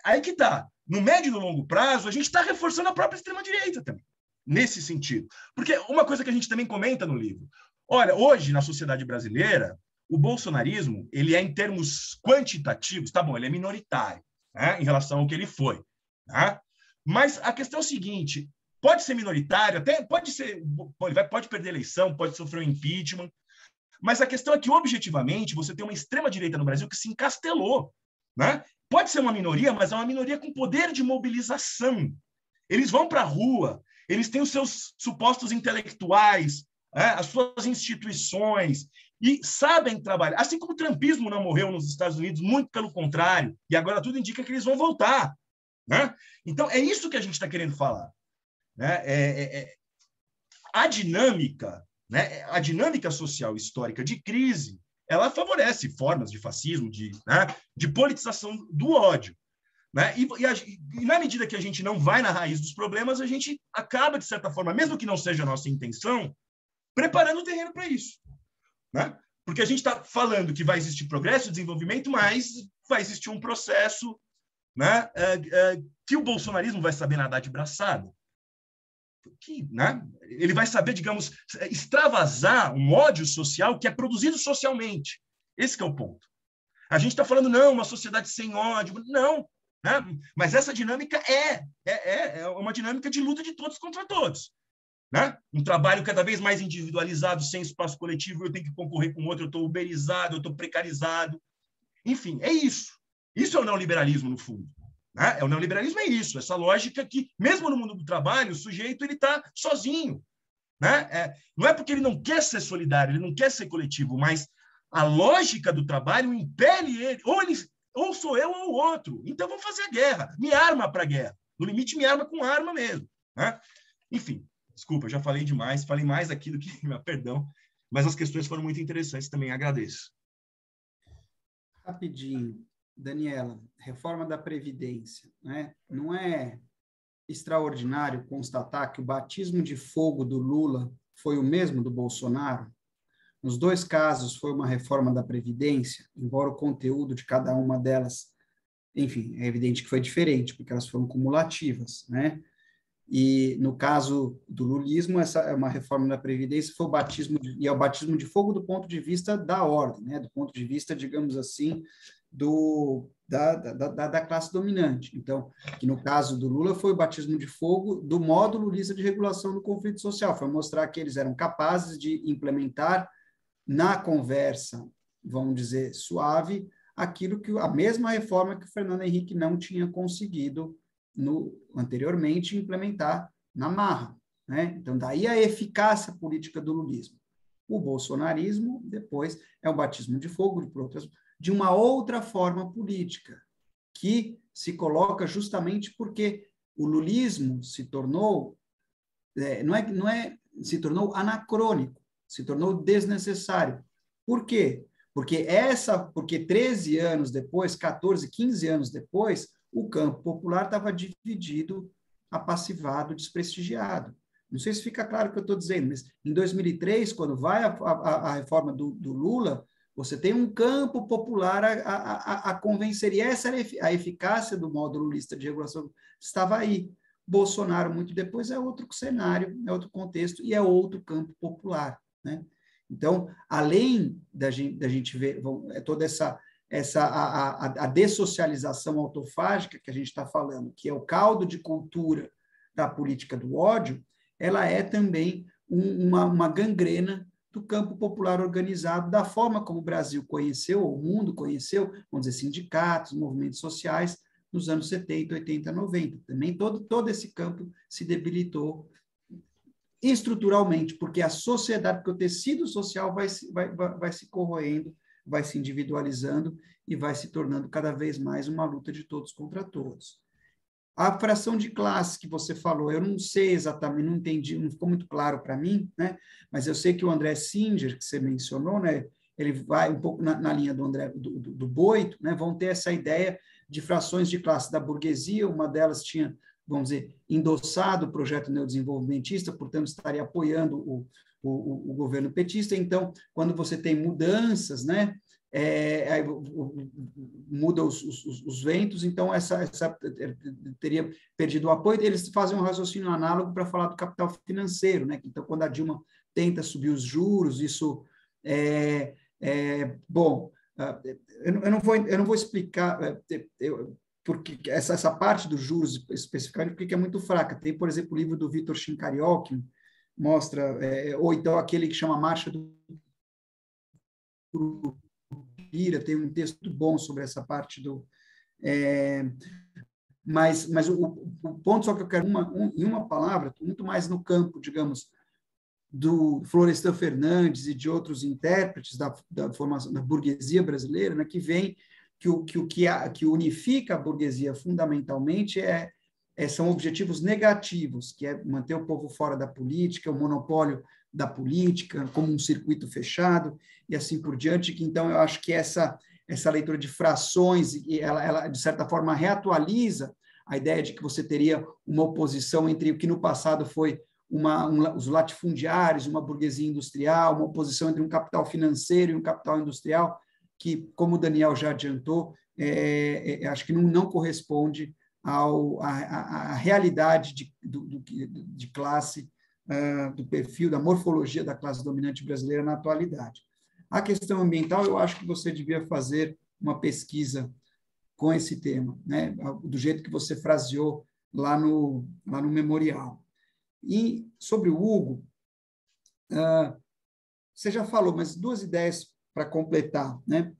aí que está. No médio e no longo prazo, a gente está reforçando a própria extrema-direita também, nesse sentido. Porque uma coisa que a gente também comenta no livro, olha, hoje, na sociedade brasileira, o bolsonarismo, ele é em termos quantitativos, tá bom, ele é minoritário, né, em relação ao que ele foi, né? Mas a questão é o seguinte, pode ser minoritário, até pode perder eleição, pode sofrer um impeachment, mas a questão é que, objetivamente, você tem uma extrema-direita no Brasil que se encastelou, né? Pode ser uma minoria, mas é uma minoria com poder de mobilização. Eles vão para a rua, eles têm os seus supostos intelectuais, as suas instituições, e sabem trabalhar. Assim como o trumpismo não morreu nos Estados Unidos, muito pelo contrário, e agora tudo indica que eles vão voltar, né? Então, é isso que a gente está querendo falar, né? A dinâmica, né? A dinâmica social histórica de crise, ela favorece formas de fascismo, de politização do ódio, né? E na medida que a gente não vai na raiz dos problemas, a gente acaba, de certa forma, mesmo que não seja a nossa intenção, preparando o terreno para isso, né? Porque a gente está falando que vai existir progresso e desenvolvimento, mas vai existir um processo, né, que o bolsonarismo vai saber nadar de braçada. Né? Ele vai saber, digamos, extravasar um ódio social que é produzido socialmente. Esse que é o ponto. A gente está falando, não, uma sociedade sem ódio. Não, né? Mas essa dinâmica é uma dinâmica de luta de todos contra todos. Né? Um trabalho cada vez mais individualizado, sem espaço coletivo, eu tenho que concorrer com outro, eu estou uberizado, eu estou precarizado. Enfim, é isso. Isso é o neoliberalismo, no fundo. Né? O neoliberalismo é isso, essa lógica que, mesmo no mundo do trabalho, o sujeito está sozinho. Né? Não é porque ele não quer ser solidário, ele não quer ser coletivo, mas a lógica do trabalho impele ele, ou sou eu ou o outro. Então, vamos fazer a guerra. Me arma para a guerra. No limite, me arma com arma mesmo. Né? Enfim, desculpa, já falei demais, falei mais aqui do que... Perdão, mas as questões foram muito interessantes também, agradeço. Rapidinho, Daniela, reforma da Previdência, né? Não é extraordinário constatar que o batismo de fogo do Lula foi o mesmo do Bolsonaro? Nos dois casos foi uma reforma da Previdência, embora o conteúdo de cada uma delas, enfim, é evidente que foi diferente, porque elas foram cumulativas, né? E no caso do lulismo, essa é uma reforma da Previdência, foi o batismo e é o batismo de fogo do ponto de vista da ordem, né? Do ponto de vista, digamos assim, da classe dominante. Então, que no caso do Lula foi o batismo de fogo do módulo lista de regulação do conflito social, foi mostrar que eles eram capazes de implementar na conversa, vamos dizer, suave, aquilo que a mesma reforma que o Fernando Henrique não tinha conseguido anteriormente implementar na marra. né? Então, daí a eficácia política do lulismo. O bolsonarismo, depois, é um batismo de fogo de uma outra forma política, que se coloca justamente porque o lulismo se tornou, se tornou anacrônico, se tornou desnecessário. Por quê? Porque 13 anos depois, 14, 15 anos depois, o campo popular estava dividido, apassivado, desprestigiado. Não sei se fica claro o que eu estou dizendo, mas em 2003, quando vai a reforma do Lula, você tem um campo popular a convencer, e essa era a eficácia do módulo lista de regulação, estava aí. Bolsonaro, muito depois, é outro cenário, é outro contexto, e é outro campo popular, né? Então, além da gente ver toda a dessocialização autofágica que a gente está falando, que é o caldo de cultura da política do ódio, ela é também uma gangrena do campo popular organizado, da forma como o Brasil conheceu, ou o mundo conheceu, vamos dizer, sindicatos, movimentos sociais, nos anos 70, 80, 90. Também todo esse campo se debilitou estruturalmente, porque a sociedade, porque o tecido social vai se corroendo, vai se individualizando e vai se tornando cada vez mais uma luta de todos contra todos. A fração de classe que você falou, eu não sei exatamente, não entendi, não ficou muito claro para mim, né? Mas eu sei que o André Singer, que você mencionou, né? Ele vai um pouco na linha do André do Boito, né? Vão ter essa ideia de frações de classe da burguesia, uma delas tinha, vamos dizer, endossado o projeto neodesenvolvimentista, portanto, estaria apoiando o governo petista. Então, quando você tem mudanças, né? Muda os ventos, então essa teria perdido o apoio. Eles fazem um raciocínio análogo para falar do capital financeiro, né? Então, quando a Dilma tenta subir os juros, isso bom. Eu não vou explicar porque essa parte dos juros especificamente, porque é muito fraca. Tem, por exemplo, o livro do Vitor Schincariol, que mostra, ou então aquele que chama Marcha do tem um texto muito bom sobre essa parte do... mas o ponto só que eu quero, em uma palavra, muito mais no campo, digamos, do Florestan Fernandes e de outros intérpretes da formação da burguesia brasileira, né, que vem que unifica a burguesia fundamentalmente são objetivos negativos, que é manter o povo fora da política, o monopólio da política, como um circuito fechado, e assim por diante. Que então, eu acho que essa leitura de frações, ela, de certa forma, reatualiza a ideia de que você teria uma oposição entre o que no passado foi os latifundiários, uma burguesia industrial, uma oposição entre um capital financeiro e um capital industrial, que, como o Daniel já adiantou, acho que não corresponde à realidade de classe, do perfil, da morfologia da classe dominante brasileira na atualidade. A questão ambiental, eu acho que você devia fazer uma pesquisa com esse tema, né? Do jeito que você fraseou lá no memorial. E sobre o Hugo, você já falou, mas duas ideias para completar, né?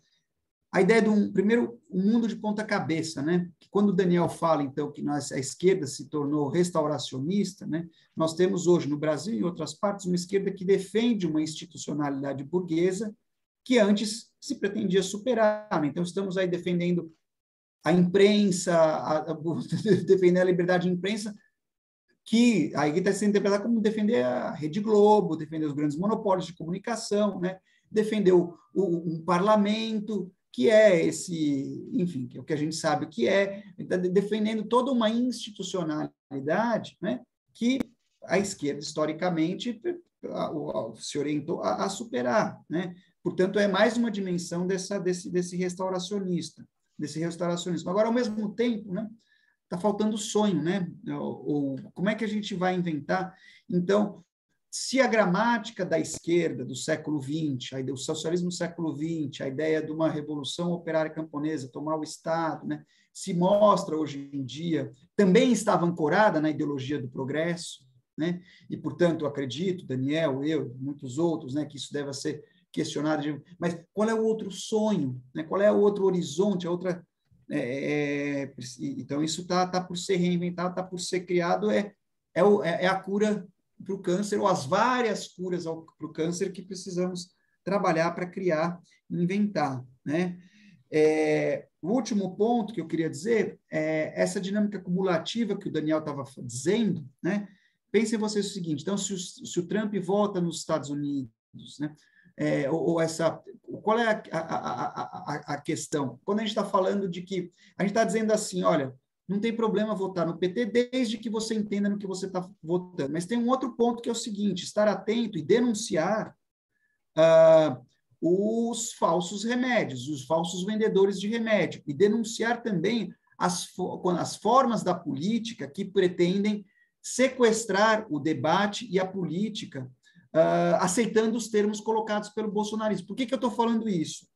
A ideia primeiro, um mundo de ponta cabeça, né? Que quando o Daniel fala, então, que a esquerda se tornou restauracionista, né? Nós temos hoje, no Brasil e em outras partes, uma esquerda que defende uma institucionalidade burguesa que antes se pretendia superar, né? Então, estamos aí defendendo a imprensa, defender a liberdade de imprensa, que aí está sendo interpretado como defender a Rede Globo, defender os grandes monopólios de comunicação, né? Defender um parlamento, que é enfim, que é o que a gente sabe que está defendendo toda uma institucionalidade, né, que a esquerda, historicamente, se orientou a superar, né? Portanto, é mais uma dimensão desse restauracionismo. Agora, ao mesmo tempo, né, está faltando sonho, né? Como é que a gente vai inventar? Então, se a gramática da esquerda do século XX, o socialismo do século XX, a ideia de uma revolução operária camponesa, tomar o Estado, né, se mostra hoje em dia, também estava ancorada na ideologia do progresso, né? E, portanto, acredito, Daniel, eu, muitos outros, né, que isso deve ser questionado. Mas qual é o outro sonho? Né? Qual é o outro horizonte? A outra... então, isso está por ser reinventado, está por ser criado, é a cura para o câncer, ou as várias curas para o câncer que precisamos trabalhar para criar e inventar, né? O último ponto que eu queria dizer é essa dinâmica cumulativa que o Daniel estava dizendo, né? Pensem vocês o seguinte, então, se o Trump volta nos Estados Unidos, né? Qual é a questão? Quando a gente está falando de que, a gente está dizendo assim, olha, não tem problema votar no PT desde que você entenda no que você está votando. Mas tem um outro ponto que é o seguinte, estar atento e denunciar os falsos remédios, os falsos vendedores de remédio, e denunciar também as formas da política que pretendem sequestrar o debate e a política, aceitando os termos colocados pelo bolsonarismo. Por que eu estou falando isso?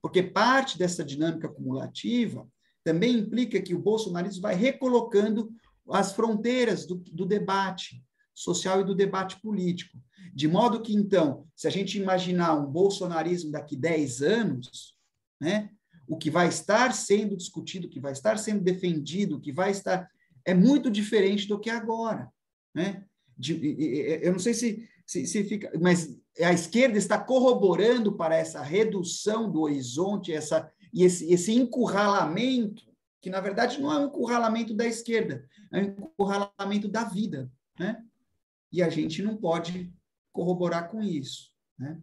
Porque parte dessa dinâmica cumulativa também implica que o bolsonarismo vai recolocando as fronteiras do debate social e do debate político. De modo que, então, se a gente imaginar um bolsonarismo daqui 10 anos, né, o que vai estar sendo discutido, o que vai estar sendo defendido, o que vai estar... é muito diferente do que agora, né? Eu não sei se fica... Mas a esquerda está corroborando para essa redução do horizonte, esse encurralamento, que, na verdade, não é um encurralamento da esquerda, é um encurralamento da vida, né? E a gente não pode corroborar com isso, né?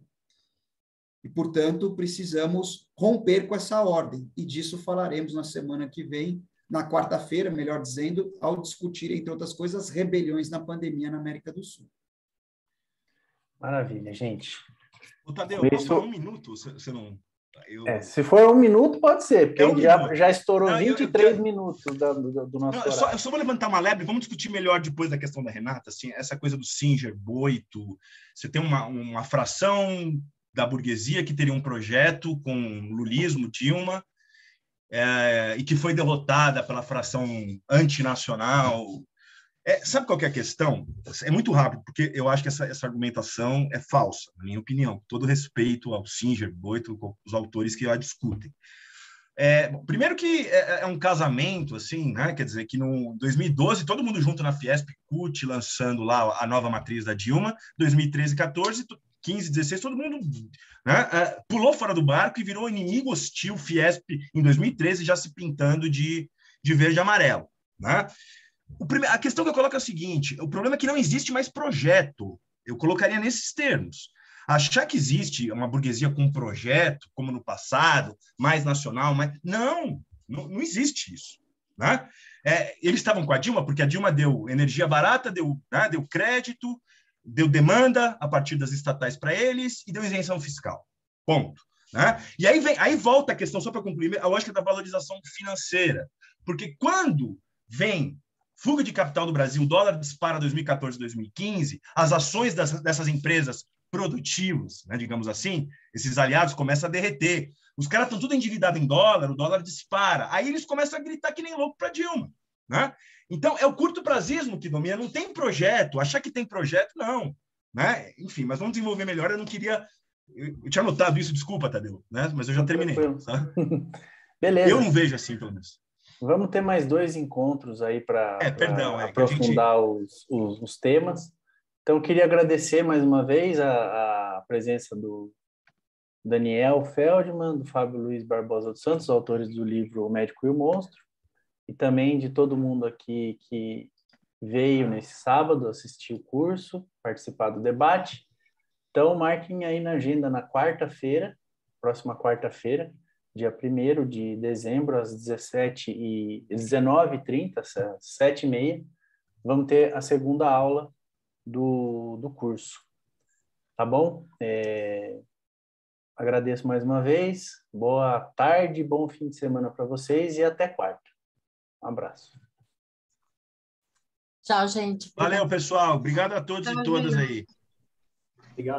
E, portanto, precisamos romper com essa ordem, e disso falaremos na semana que vem, na quarta-feira, melhor dizendo, ao discutir, entre outras coisas, as rebeliões na pandemia na América do Sul. Maravilha, gente. Ô, Tadeu, posso falar um minuto? Você não... se for um minuto, pode ser, porque já estourou não, 23 minutos do nosso horário. Eu só vou levantar uma lebre, vamos discutir melhor depois da questão da Renata, assim, essa coisa do Singer, Boito, você tem uma fração da burguesia que teria um projeto com lulismo, Dilma, e que foi derrotada pela fração antinacional. Sabe qual que é a questão? É muito rápido, porque eu acho que essa argumentação é falsa, na minha opinião. Com todo respeito ao Singer, Boito, os autores que a discutem. Primeiro que é um casamento, assim, né? Quer dizer, que no 2012, todo mundo junto na Fiesp, CUT, lançando lá a nova matriz da Dilma, 2013, 14, 15, 16, todo mundo, né, pulou fora do barco e virou inimigo hostil Fiesp em 2013, já se pintando de verde e amarelo, né? A questão que eu coloco é a seguinte, o problema é que não existe mais projeto, eu colocaria nesses termos. Achar que existe uma burguesia com projeto, como no passado, mais nacional, mas não existe isso, né? Eles estavam com a Dilma porque a Dilma deu energia barata, deu crédito, deu demanda a partir das estatais para eles e deu isenção fiscal. Ponto. Né? E aí volta a questão, só para concluir, a lógica da valorização financeira. Porque quando vem fuga de capital do Brasil, o dólar dispara 2014, 2015, as ações dessas empresas produtivas, né, digamos assim, esses aliados começam a derreter. Os caras estão tudo endividados em dólar, o dólar dispara. Aí eles começam a gritar que nem louco para Dilma. Né? Então, é o curto-prazismo que domina, não tem projeto. Achar que tem projeto, não. Né? Enfim, mas vamos desenvolver melhor. Eu não queria... Eu tinha notado isso, desculpa, Tadeu, né? Mas eu já terminei. Tá? Beleza. Eu não vejo assim, pelo menos. Vamos ter mais 2 encontros aí para aprofundar os temas. Então, eu queria agradecer mais uma vez a presença do Daniel Feldman, do Fábio Luiz Barbosa dos Santos, autores do livro O Médico e o Monstro, e também de todo mundo aqui que veio nesse sábado assistir o curso, participar do debate. Então, marquem aí na agenda na quarta-feira, próxima quarta-feira, dia 1º de dezembro, às 19h30, às 7h30, vamos ter a segunda aula do curso. Tá bom? Agradeço mais uma vez. Boa tarde, bom fim de semana para vocês e até quarta. Um abraço. Tchau, gente. Valeu, pessoal. Obrigado a todos e todas aí. Obrigado.